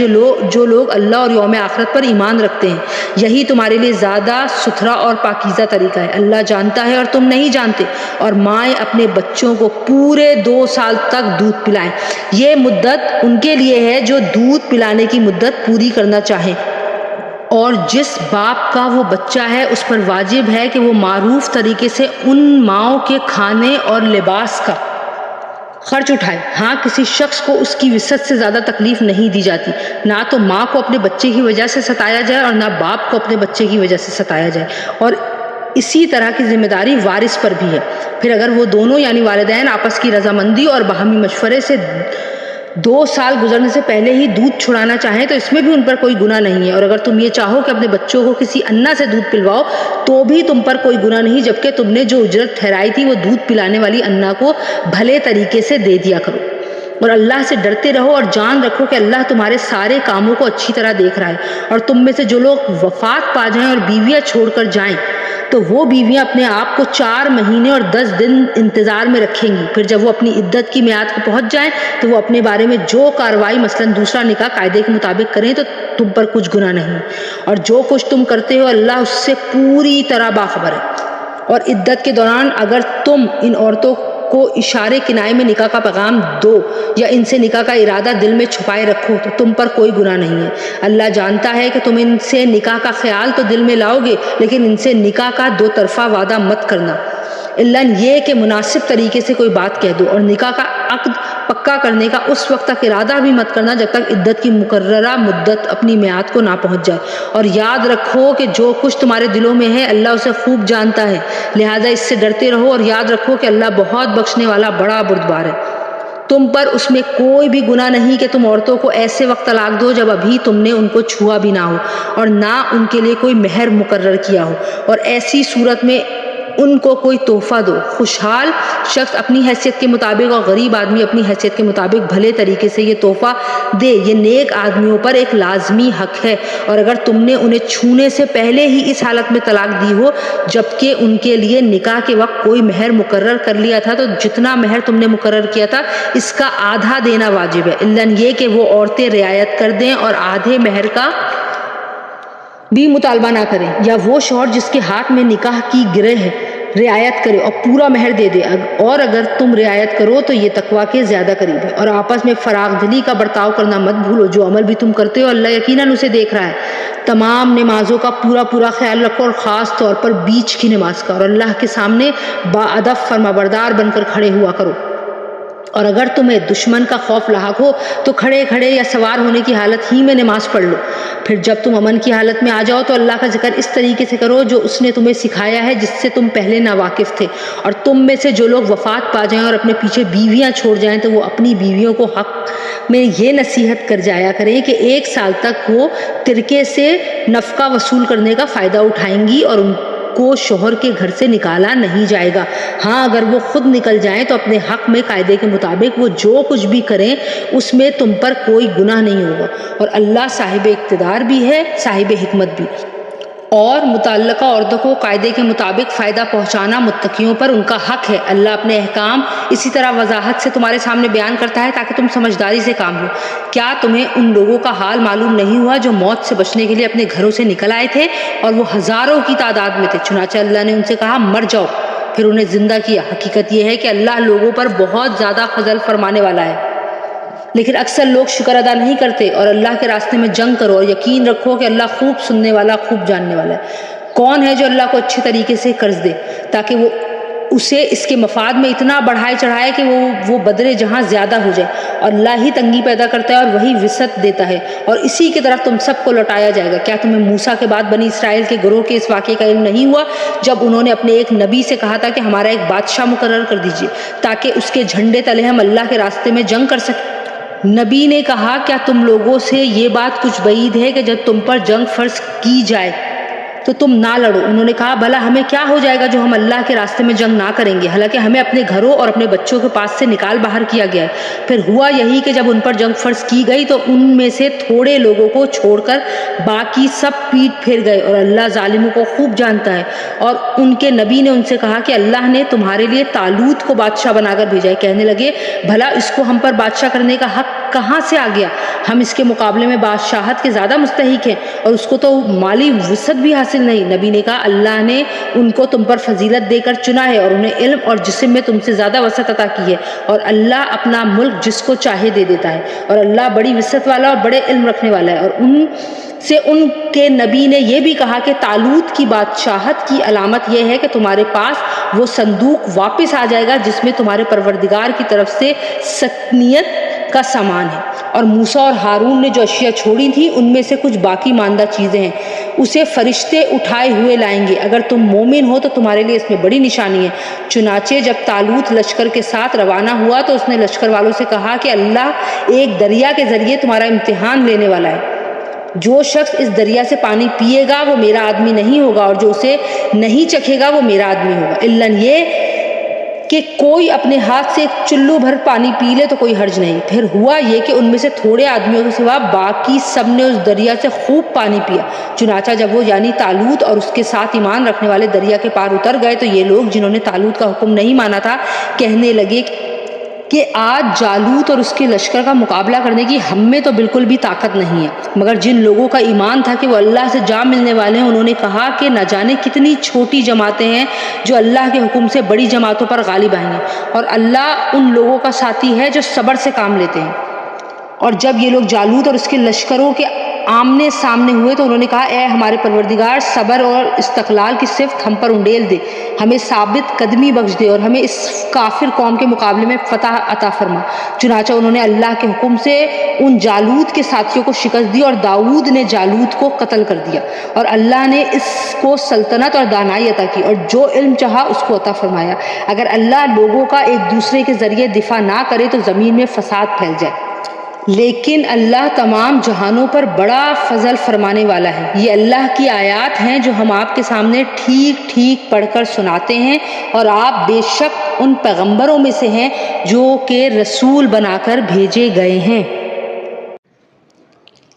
جو لوگ اللہ اور یوم آخرت پر ایمان رکھتے ہیں، یہی تمہارے لیے زیادہ ستھرا اور پاکیزہ طریقہ ہے۔ اللہ جانتا ہے اور تم نہیں جانتے۔ اور مائیں اپنے بچوں کو پورے 2 سال تک دودھ پلائیں، یہ مدت ان کے لیے ہے جو دودھ پلانے کی مدت پوری کرنا چاہیں، اور جس باپ کا وہ بچہ ہے اس پر واجب ہے کہ وہ معروف طریقے سے ان ماؤں کے کھانے اور لباس کا خرچ اٹھائے۔ ہاں، کسی شخص کو اس کی وسعت سے زیادہ تکلیف نہیں دی جاتی، نہ تو ماں کو اپنے بچے کی وجہ سے ستایا جائے اور نہ باپ کو اپنے بچے کی وجہ سے ستایا جائے، اور اسی طرح کی ذمہ داری وارث پر بھی ہے۔ پھر اگر وہ دونوں یعنی والدین آپس کی رضامندی اور باہمی مشورے سے 2 سال گزرنے سے پہلے ہی دودھ چھڑانا چاہیں تو اس میں بھی ان پر کوئی گناہ نہیں ہے، اور اگر تم یہ چاہو کہ اپنے بچوں کو کسی انا سے دودھ پلواؤ تو بھی تم پر کوئی گناہ نہیں، جبکہ تم نے جو اجرت ٹھہرائی تھی وہ دودھ پلانے والی انا کو بھلے طریقے سے دے دیا کرو۔ اور اللہ سے ڈرتے رہو اور جان رکھو کہ اللہ تمہارے سارے کاموں کو اچھی طرح دیکھ رہا ہے۔ اور تم میں سے جو لوگ وفات پا جائیں اور بیویاں چھوڑ کر جائیں تو وہ بیویاں اپنے آپ کو 4 مہینے اور 10 دن انتظار میں رکھیں گی، پھر جب وہ اپنی عدت کی میعاد کو پہنچ جائیں تو وہ اپنے بارے میں جو کارروائی مثلاً دوسرا نکاح قاعدے کے مطابق کریں تو تم پر کچھ گناہ نہیں، اور جو کچھ تم کرتے ہو اللہ اس سے پوری طرح باخبر ہے۔ اور عدت کے دوران اگر تم ان عورتوں کو اشارے کنائے میں نکاح کا پیغام دو یا ان سے نکاح کا ارادہ دل میں چھپائے رکھو تو تم پر کوئی گناہ نہیں ہے۔ اللہ جانتا ہے کہ تم ان سے نکاح کا خیال تو دل میں لاؤ گے لیکن ان سے نکاح کا 2 طرفہ وعدہ مت کرنا، اللہ یہ کہ مناسب طریقے سے کوئی بات کہہ دو، اور نکاح کا عقد پکا کرنے کا اس وقت تک ارادہ بھی مت کرنا جب تک عدت کی مقررہ مدت اپنی میعاد کو نہ پہنچ جائے۔ اور یاد رکھو کہ جو کچھ تمہارے دلوں میں ہے اللہ اسے خوب جانتا ہے، لہذا اس سے ڈرتے رہو اور یاد رکھو کہ اللہ بہت بخشنے والا بڑا بردبار ہے۔ تم پر اس میں کوئی بھی گناہ نہیں کہ تم عورتوں کو ایسے وقت طلاق دو جب ابھی تم نے ان کو چھوا بھی نہ ہو اور نہ ان کے لیے کوئی مہر مقرر کیا ہو، اور ایسی صورت میں ان کو کوئی تحفہ دو۔ خوشحال شخص اپنی حیثیت کے مطابق اور غریب آدمی اپنی حیثیت کے مطابق بھلے طریقے سے یہ تحفہ دے، یہ نیک آدمیوں پر ایک لازمی حق ہے۔ اور اگر تم نے انہیں چھونے سے پہلے ہی اس حالت میں طلاق دی ہو جبکہ ان کے لیے نکاح کے وقت کوئی مہر مقرر کر لیا تھا، تو جتنا مہر تم نے مقرر کیا تھا اس کا آدھا دینا واجب ہے، الا یہ کہ وہ عورتیں رعایت کر دیں اور آدھے مہر کا بھی مطالبہ نہ کریں، یا وہ شوہر جس کے ہاتھ میں نکاح کی گرہ ہے رعایت کرے اور پورا مہر دے دے، اور اگر تم رعایت کرو تو یہ تقویٰ کے زیادہ قریب ہے۔ اور آپس میں فراغ دلی کا برتاؤ کرنا مت بھولو، جو عمل بھی تم کرتے ہو اللہ یقیناً اسے دیکھ رہا ہے۔ تمام نمازوں کا پورا خیال رکھو اور خاص طور پر بیچ کی نماز کا، اور اللہ کے سامنے باادب فرمانبردار بن کر کھڑے ہوا کرو۔ اور اگر تمہیں دشمن کا خوف لاحق ہو تو کھڑے کھڑے یا سوار ہونے کی حالت ہی میں نماز پڑھ لو۔ پھر جب تم امن کی حالت میں آ جاؤ تو اللہ کا ذکر اس طریقے سے کرو جو اس نے تمہیں سکھایا ہے، جس سے تم پہلے ناواقف تھے۔ اور تم میں سے جو لوگ وفات پا جائیں اور اپنے پیچھے بیویاں چھوڑ جائیں تو وہ اپنی بیویوں کو حق میں یہ نصیحت کر جایا کریں کہ 1 سال تک وہ ترکے سے نفقہ وصول کرنے کا فائدہ اٹھائیں گی اور ان کو شوہر کے گھر سے نکالا نہیں جائے گا۔ ہاں اگر وہ خود نکل جائیں تو اپنے حق میں قاعدے کے مطابق وہ جو کچھ بھی کریں اس میں تم پر کوئی گناہ نہیں ہوگا، اور اللہ صاحب اقتدار بھی ہے، صاحب حکمت بھی۔ اور متعلقہ عورتوں کو قاعدے کے مطابق فائدہ پہنچانا متقیوں پر ان کا حق ہے۔ اللہ اپنے احکام اسی طرح وضاحت سے تمہارے سامنے بیان کرتا ہے تاکہ تم سمجھداری سے کام لو۔ کیا تمہیں ان لوگوں کا حال معلوم نہیں ہوا جو موت سے بچنے کے لیے اپنے گھروں سے نکل آئے تھے اور وہ ہزاروں کی تعداد میں تھے؟ چنانچہ اللہ نے ان سے کہا مر جاؤ، پھر انہیں زندہ کیا۔ حقیقت یہ ہے کہ اللہ لوگوں پر بہت زیادہ فضل فرمانے والا ہے، لیکن اکثر لوگ شکر ادا نہیں کرتے۔ اور اللہ کے راستے میں جنگ کرو اور یقین رکھو کہ اللہ خوب سننے والا، خوب جاننے والا ہے۔ کون ہے جو اللہ کو اچھے طریقے سے قرض دے تاکہ وہ اسے اس کے مفاد میں اتنا بڑھائے چڑھائے کہ وہ بدرے جہاں زیادہ ہو جائے؟ اور اللہ ہی تنگی پیدا کرتا ہے اور وہی وسعت دیتا ہے، اور اسی کی طرف تم سب کو لوٹایا جائے گا۔ کیا تمہیں موسیٰ کے بعد بنی اسرائیل کے گروہ کے اس واقعے کا علم نہیں ہوا جب انہوں نے اپنے ایک نبی سے کہا تھا کہ ہمارا ایک بادشاہ مقرر کر دیجیے تاکہ اس کے جھنڈے تلے ہم اللہ کے راستے میں جنگ کر سکیں؟ نبی نے کہا کیا تم لوگوں سے یہ بات کچھ بعید ہے کہ جب تم پر جنگ فرض کی جائے تو تم نہ لڑو؟ انہوں نے کہا بھلا ہمیں کیا ہو جائے گا جو ہم اللہ کے راستے میں جنگ نہ کریں گے، حالانکہ ہمیں اپنے گھروں اور اپنے بچوں کے پاس سے نکال باہر کیا گیا ہے۔ پھر ہوا یہی کہ جب ان پر جنگ فرض کی گئی تو ان میں سے تھوڑے لوگوں کو چھوڑ کر باقی سب پیٹ پھیر گئے، اور اللہ ظالموں کو خوب جانتا ہے۔ اور ان کے نبی نے ان سے کہا کہ اللہ نے تمہارے لیے طالوت کو بادشاہ بنا کر بھیجا ہے۔ کہنے لگے بھلا اس کو ہم پر بادشاہ کرنے کا حق کہاں سے آ گیا؟ ہم اس کے مقابلے میں بادشاہت کے زیادہ مستحق ہیں، اور اس کو تو مالی وسعت بھی حاصل نہیں۔ نبی نے کہا اللہ نے ان کو تم پر فضیلت دے کر چنا ہے اور انہیں علم اور جسم میں تم سے زیادہ وسعت عطا کی ہے، اور اللہ اپنا ملک جس کو چاہے دے دیتا ہے، اور اللہ بڑی وسعت والا اور بڑے علم رکھنے والا ہے۔ اور ان کے نبی نے یہ بھی کہا کہ طالوت کی بادشاہت کی علامت یہ ہے کہ تمہارے پاس وہ صندوق واپس آ جائے گا جس میں تمہارے پروردگار کی طرف سے سکنیت کا سامان ہے، اور موسیٰ اور ہارون نے جو اشیاء چھوڑی تھیں ان میں سے کچھ باقی ماندہ چیزیں ہیں، اسے فرشتے اٹھائے ہوئے لائیں گے۔ اگر تم مومن ہو تو تمہارے لیے اس میں بڑی نشانی ہے۔ چنانچہ جب طالوت لشکر کے ساتھ روانہ ہوا تو اس نے لشکر والوں سے کہا کہ اللہ ایک دریا کے ذریعے تمہارا امتحان لینے والا ہے، جو شخص اس دریا سے پانی پیے گا وہ میرا آدمی نہیں ہوگا، اور جو اسے نہیں چکھے گا وہ میرا آدمی ہوگا، الا یہ کہ کوئی اپنے ہاتھ سے ایک چلو بھر پانی پی لے تو کوئی حرج نہیں۔ پھر ہوا یہ کہ ان میں سے تھوڑے آدمیوں کے سوا باقی سب نے اس دریا سے خوب پانی پیا۔ چنانچہ جب وہ یعنی طالوت اور اس کے ساتھ ایمان رکھنے والے دریا کے پار اتر گئے تو یہ لوگ جنہوں نے طالوت کا حکم نہیں مانا تھا کہنے لگے کہ آج جالوت اور اس کے لشکر کا مقابلہ کرنے کی ہم میں تو بالکل بھی طاقت نہیں ہے۔ مگر جن لوگوں کا ایمان تھا کہ وہ اللہ سے جا ملنے والے ہیں، انہوں نے کہا کہ نہ جانے کتنی چھوٹی جماعتیں ہیں جو اللہ کے حکم سے بڑی جماعتوں پر غالب آئیں گے، اور اللہ ان لوگوں کا ساتھی ہے جو صبر سے کام لیتے ہیں۔ اور جب یہ لوگ جالوت اور اس کے لشکروں کے آمنے سامنے ہوئے تو انہوں نے کہا اے ہمارے پروردگار، صبر اور استقلال کی صفت ہم پر انڈیل دے، ہمیں ثابت قدمی بخش دے اور ہمیں اس کافر قوم کے مقابلے میں فتح عطا فرما۔ چنانچہ انہوں نے اللہ کے حکم سے ان جالوت کے ساتھیوں کو شکست دی، اور داؤد نے جالوت کو قتل کر دیا، اور اللہ نے اس کو سلطنت اور دانائی عطا کی، اور جو علم چاہا اس کو عطا فرمایا۔ اگر اللہ لوگوں کا ایک دوسرے کے ذریعے دفاع نہ کرے تو زمین میں فساد پھیل جائے۔ لیکن اللہ تمام جہانوں پر بڑا فضل فرمانے والا ہے۔ یہ اللہ کی آیات ہیں جو ہم آپ کے سامنے ٹھیک ٹھیک پڑھ کر سناتے ہیں، اور آپ بے شک ان پیغمبروں میں سے ہیں جو کہ رسول بنا کر بھیجے گئے ہیں۔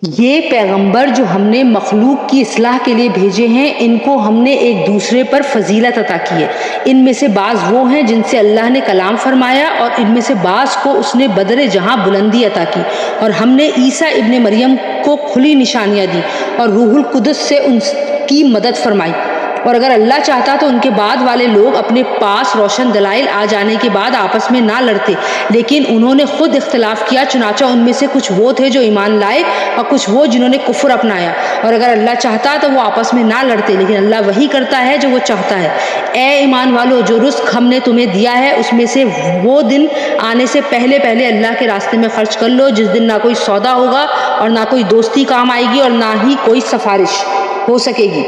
یہ پیغمبر جو ہم نے مخلوق کی اصلاح کے لیے بھیجے ہیں، ان کو ہم نے ایک دوسرے پر فضیلت عطا کی ہے۔ ان میں سے بعض وہ ہیں جن سے اللہ نے کلام فرمایا، اور ان میں سے بعض کو اس نے بدر جہاں بلندی عطا کی، اور ہم نے عیسیٰ ابن مریم کو کھلی نشانیاں دی اور روح القدس سے ان کی مدد فرمائی۔ اور اگر اللہ چاہتا تو ان کے بعد والے لوگ اپنے پاس روشن دلائل آ جانے کے بعد آپس میں نہ لڑتے، لیکن انہوں نے خود اختلاف کیا، چنانچہ ان میں سے کچھ وہ تھے جو ایمان لائے اور کچھ وہ جنہوں نے کفر اپنایا۔ اور اگر اللہ چاہتا تو وہ آپس میں نہ لڑتے، لیکن اللہ وہی کرتا ہے جو وہ چاہتا ہے۔ اے ایمان والو، جو رزق ہم نے تمہیں دیا ہے اس میں سے وہ دن آنے سے پہلے پہلے اللہ کے راستے میں خرچ کر لو جس دن نہ کوئی سودا ہوگا اور نہ کوئی دوستی کام آئے گی اور نہ ہی کوئی سفارش ہو سکے گی۔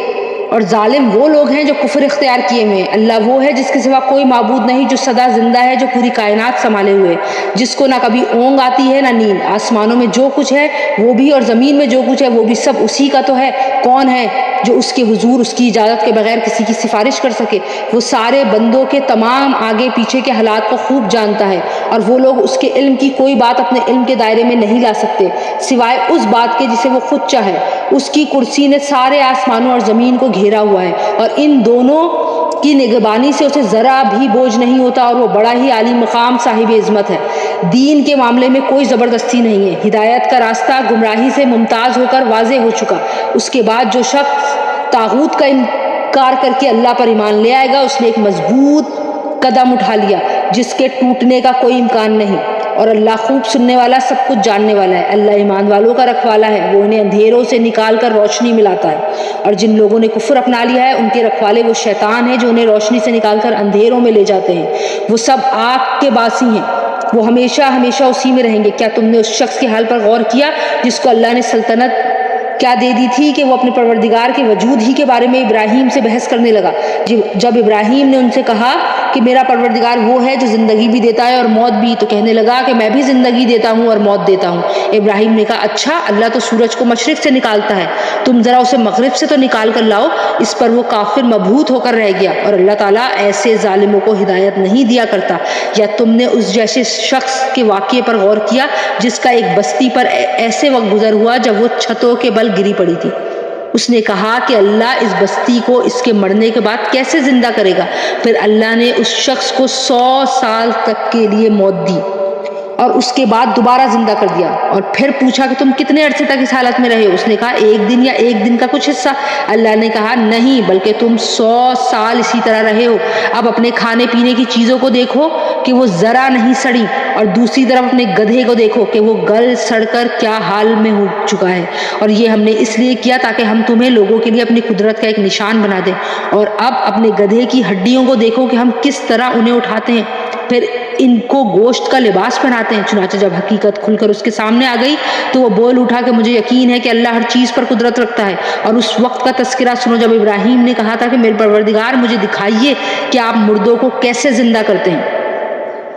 اور ظالم وہ لوگ ہیں جو کفر اختیار کیے ہوئے ہیں۔ اللہ وہ ہے جس کے سوا کوئی معبود نہیں، جو سدا زندہ ہے، جو پوری کائنات سنبھالے ہوئے، جس کو نہ کبھی اونگ آتی ہے نہ نیند۔ آسمانوں میں جو کچھ ہے وہ بھی، اور زمین میں جو کچھ ہے وہ بھی، سب اسی کا تو ہے۔ کون ہے جو اس کے حضور اس کی اجازت کے بغیر کسی کی سفارش کر سکے؟ وہ سارے بندوں کے تمام آگے پیچھے کے حالات کو خوب جانتا ہے، اور وہ لوگ اس کے علم کی کوئی بات اپنے علم کے دائرے میں نہیں لا سکتے سوائے اس بات کے جسے وہ خود چاہے۔ اس کی کرسی نے سارے آسمانوں اور زمین کو گھیرا ہوا ہے، اور ان دونوں کی نگہبانی سے اسے ذرا بھی بوجھ نہیں ہوتا، اور وہ بڑا ہی عالی مقام صاحب عظمت ہے۔ دین کے معاملے میں کوئی زبردستی نہیں ہے۔ ہدایت کا راستہ گمراہی سے ممتاز ہو کر واضح ہو چکا۔ اس کے بعد جو شخص طاغوت کا انکار کر کے اللہ پر ایمان لے آئے گا، اس نے ایک مضبوط قدم اٹھا لیا جس کے ٹوٹنے کا کوئی امکان نہیں۔ اور اللہ خوب سننے والا، سب کچھ جاننے والا ہے۔ اللہ ایمان والوں کا رکھوالا ہے، وہ انہیں اندھیروں سے نکال کر روشنی ملاتا ہے۔ اور جن لوگوں نے کفر اپنا لیا ہے ان کے رکھوالے وہ شیطان ہیں جو انہیں روشنی سے نکال کر اندھیروں میں لے جاتے ہیں۔ وہ سب آگ کے باسی ہیں، وہ ہمیشہ ہمیشہ اسی میں رہیں گے۔ کیا تم نے اس شخص کے حال پر غور کیا جس کو اللہ نے سلطنت کیا دے دی تھی کہ وہ اپنے پروردگار کے وجود ہی کے بارے میں ابراہیم سے بحث کرنے لگا؟ جب ابراہیم نے ان سے کہا کہ میرا پروردگار وہ ہے جو زندگی بھی دیتا ہے اور موت بھی، تو کہنے لگا کہ میں بھی زندگی دیتا ہوں اور موت دیتا ہوں۔ ابراہیم نے کہا اچھا، اللہ تو سورج کو مشرق سے نکالتا ہے، تم ذرا اسے مغرب سے تو نکال کر لاؤ۔ اس پر وہ کافر مبہوت ہو کر رہ گیا، اور اللہ تعالیٰ ایسے ظالموں کو ہدایت نہیں دیا کرتا۔ یا تم نے اس جیسے شخص کے واقعے پر غور کیا جس کا ایک بستی پر ایسے وقت گزر ہوا جب وہ چھتوں کے بل گری پڑی تھی؟ اس نے کہا کہ اللہ اس بستی کو اس کے مرنے کے بعد کیسے زندہ کرے گا؟ پھر اللہ نے اس شخص کو 100 سال تک کے لیے موت دی اور اس کے بعد دوبارہ زندہ کر دیا، اور پھر پوچھا کہ تم کتنے عرصے تک اس حالت میں رہے؟ اس نے کہا 1 دن یا 1 دن کا کچھ حصہ۔ اللہ نے کہا نہیں، بلکہ تم 100 سال اسی طرح رہے ہو۔ اب اپنے کھانے پینے کی چیزوں کو دیکھو کہ وہ ذرا نہیں سڑی، اور دوسری طرف اپنے گدھے کو دیکھو کہ وہ گل سڑ کر کیا حال میں ہو چکا ہے۔ اور یہ ہم نے اس لیے کیا تاکہ ہم تمہیں لوگوں کے لیے اپنی قدرت کا ایک نشان بنا دیں۔ اور اب اپنے گدھے کی ہڈیوں کو دیکھو کہ ہم کس طرح انہیں اٹھاتے ہیں، پھر ان کو گوشت کا لباس پہناتے ہیں۔ چنانچہ جب حقیقت کھل کر اس کے سامنے آ گئی تو وہ بول اٹھا کہ مجھے یقین ہے کہ اللہ ہر چیز پر قدرت رکھتا ہے۔ اور اس وقت کا تذکرہ سنو جب ابراہیم نے کہا تھا کہ میرے پروردگار مجھے دکھائیے کہ آپ مردوں کو کیسے زندہ کرتے ہیں۔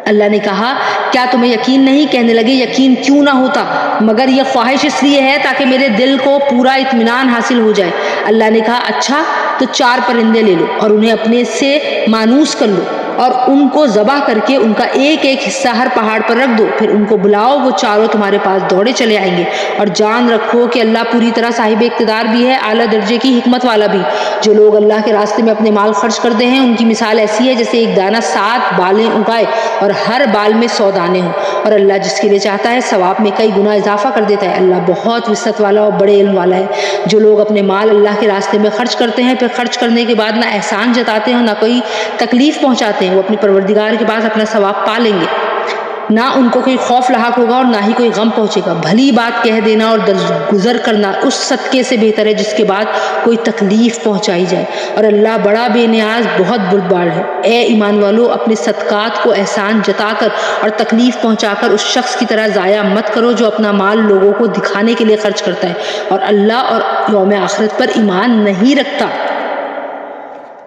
اللہ نے کہا کیا تمہیں یقین نہیں؟ کہنے لگے یقین کیوں نہ ہوتا، مگر یہ خواہش اس لیے ہے تاکہ میرے دل کو پورا اطمینان حاصل ہو جائے۔ اللہ نے کہا اچھا تو 4 پرندے لے لو اور انہیں اپنے سے مانوس کر لو، اور ان کو ذبح کر کے ان کا ایک ایک حصہ ہر پہاڑ پر رکھ دو، پھر ان کو بلاؤ، وہ چاروں تمہارے پاس دوڑے چلے آئیں گے۔ اور جان رکھو کہ اللہ پوری طرح صاحب اقتدار بھی ہے، اعلیٰ درجے کی حکمت والا بھی۔ جو لوگ اللہ کے راستے میں اپنے مال خرچ کرتے ہیں ان کی مثال ایسی ہے جیسے ایک دانہ 7 بالیں اگائے اور ہر بال میں 100 دانے ہوں، اور اللہ جس کے لیے چاہتا ہے ثواب میں کئی گنا اضافہ کر دیتا ہے۔ اللہ بہت وسعت والا اور بڑے علم والا ہے۔ جو لوگ اپنے مال اللہ کے راستے میں خرچ کرتے ہیں، پھر خرچ کرنے کے بعد نہ احسان جتاتے ہیں نہ کوئی تکلیف پہنچاتے ہیں، وہ اپنے پروردگار کے پاس اپنا ثواب پا لیں گے، نہ ان کو کوئی خوف لاحق ہوگا اور نہ ہی کوئی غم پہنچے گا۔ بھلی بات کہہ دینا اور درگزر کرنا اس صدقے سے بہتر ہے جس کے بعد کوئی تکلیف پہنچائی جائے، اور اللہ بڑا بے نیاز بہت بردبار ہے۔ اے ایمان والو، اپنے صدقات کو احسان جتا کر اور تکلیف پہنچا کر اس شخص کی طرح ضائع مت کرو جو اپنا مال لوگوں کو دکھانے کے لیے خرچ کرتا ہے اور اللہ اور یوم آخرت پر ایمان نہیں رکھتا۔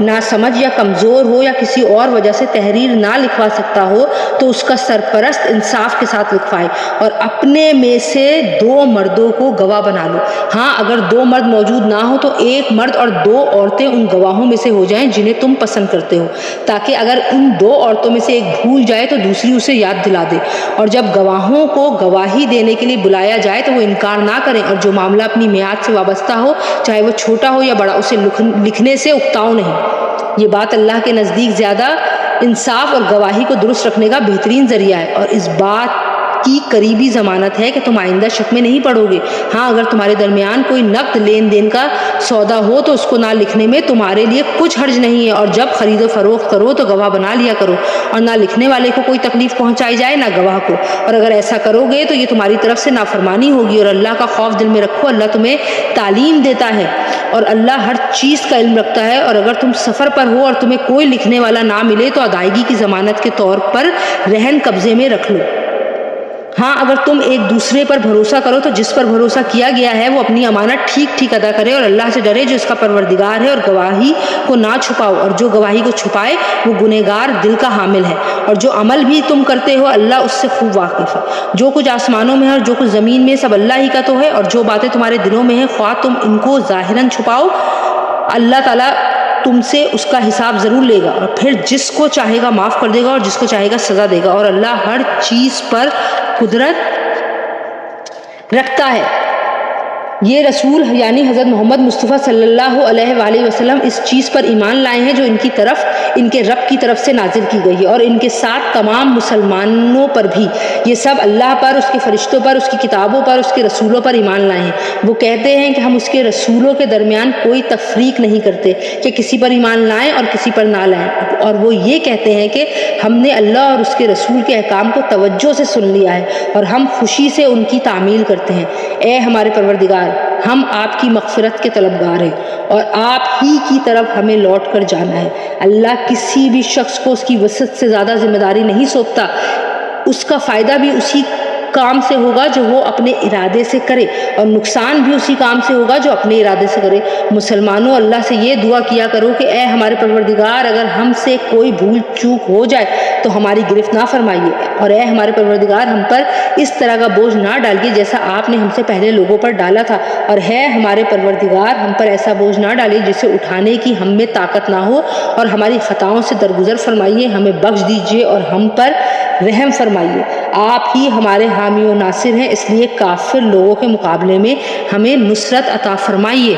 ناسمجھ یا کمزور ہو یا کسی اور وجہ سے تحریر نہ لکھوا سکتا ہو تو اس کا سرپرست انصاف کے ساتھ لکھوائے اور اپنے میں سے 2 مردوں کو گواہ بنا لو۔ ہاں اگر 2 مرد موجود نہ ہو تو 1 مرد اور 2 عورتیں ان گواہوں میں سے ہو جائیں جنہیں تم پسند کرتے ہو، تاکہ اگر ان 2 عورتوں میں سے ایک بھول جائے تو دوسری اسے یاد دلا دے، اور جب گواہوں کو گواہی دینے کے لیے بلایا جائے تو وہ انکار نہ کریں، اور جو معاملہ اپنی میعاد سے وابستہ ہو چاہے وہ چھوٹا ہو یا بڑا اسے لکھنے سے اکتاؤ نہیں۔ یہ بات اللہ کے نزدیک زیادہ انصاف اور گواہی کو درست رکھنے کا بہترین ذریعہ ہے، اور اس بات کی قریبی ضمانت ہے کہ تم آئندہ شک میں نہیں پڑو گے۔ ہاں اگر تمہارے درمیان کوئی نقد لین دین کا سودا ہو تو اس کو نہ لکھنے میں تمہارے لیے کچھ حرج نہیں ہے، اور جب خرید و فروخت کرو تو گواہ بنا لیا کرو، اور نہ لکھنے والے کو کوئی تکلیف پہنچائی جائے نہ گواہ کو، اور اگر ایسا کرو گے تو یہ تمہاری طرف سے نافرمانی ہوگی، اور اللہ کا خوف دل میں رکھو، اللہ تمہیں تعلیم دیتا ہے اور اللہ ہر چیز کا علم رکھتا ہے۔ اور اگر تم سفر پر ہو اور تمہیں کوئی لکھنے والا نہ ملے تو ادائیگی کی ضمانت کے طور پر رہن قبضے میں رکھ لو۔ ہاں اگر تم ایک دوسرے پر بھروسہ کرو تو جس پر بھروسہ کیا گیا ہے وہ اپنی امانت ٹھیک ٹھیک ادا کرے، اور اللہ سے ڈرے جو اس کا پروردگار ہے، اور گواہی کو نہ چھپاؤ، اور جو گواہی کو چھپائے وہ گنہگار دل کا حامل ہے، اور جو عمل بھی تم کرتے ہو اللہ اس سے خوب واقف ہے۔ جو کچھ آسمانوں میں ہے اور جو کچھ زمین میں سب اللہ ہی کا تو ہے، اور جو باتیں تمہارے دلوں میں ہیں خواہ تم ان کو ظاہراً چھپاؤ اللہ تعالیٰ تم سے اس کا حساب ضرور لے گا، اور پھر جس کو چاہے گا معاف کر دے گا اور جس کو چاہے گا سزا دے گا، اور اللہ ہر چیز پر قدرت رکھتا ہے۔ یہ رسول یعنی حضرت محمد مصطفیٰ صلی اللہ علیہ وآلہ وسلم اس چیز پر ایمان لائے ہیں جو ان کے رب کی طرف سے نازل کی گئی ہے، اور ان کے ساتھ تمام مسلمانوں پر بھی۔ یہ سب اللہ پر، اس کے فرشتوں پر، اس کی کتابوں پر، اس کے رسولوں پر ایمان لائے ہیں۔ وہ کہتے ہیں کہ ہم اس کے رسولوں کے درمیان کوئی تفریق نہیں کرتے کہ کسی پر ایمان لائیں اور کسی پر نہ لائیں، اور وہ یہ کہتے ہیں کہ ہم نے اللہ اور اس کے رسول کے احکام کو توجہ سے سن لیا ہے اور ہم خوشی سے ان کی تعمیل کرتے ہیں۔ اے ہمارے پروردگار، ہم آپ کی مغفرت کے طلبگار ہیں اور آپ ہی کی طرف ہمیں لوٹ کر جانا ہے۔ اللہ کسی بھی شخص کو اس کی وسعت سے زیادہ ذمہ داری نہیں سونپتا، اس کا فائدہ بھی اسی کام سے ہوگا جو وہ اپنے ارادے سے کرے، اور نقصان بھی اسی کام سے ہوگا جو اپنے ارادے سے کرے۔ مسلمانوں اللہ سے یہ دعا کیا کرو کہ اے ہمارے پروردگار، اگر ہم سے کوئی بھول چوک ہو جائے تو ہماری گرفت نہ فرمائیے، اور اے ہمارے پروردگار ہم پر اس طرح کا بوجھ نہ ڈالیے جیسا آپ نے ہم سے پہلے لوگوں پر ڈالا تھا، اور ہے ہمارے پروردگار ہم پر ایسا بوجھ نہ ڈالیے جسے اٹھانے کی ہم میں طاقت نہ ہو، اور ہماری خطاؤں سے درگزر فرمائیے، ہمیں بخش دیجیے اور ہم پر رحم فرمائیے۔ آپ ہی ہمارے حامی و ناصر ہیں، اس لیے کافر لوگوں کے مقابلے میں ہمیں نصرت عطا فرمائیے۔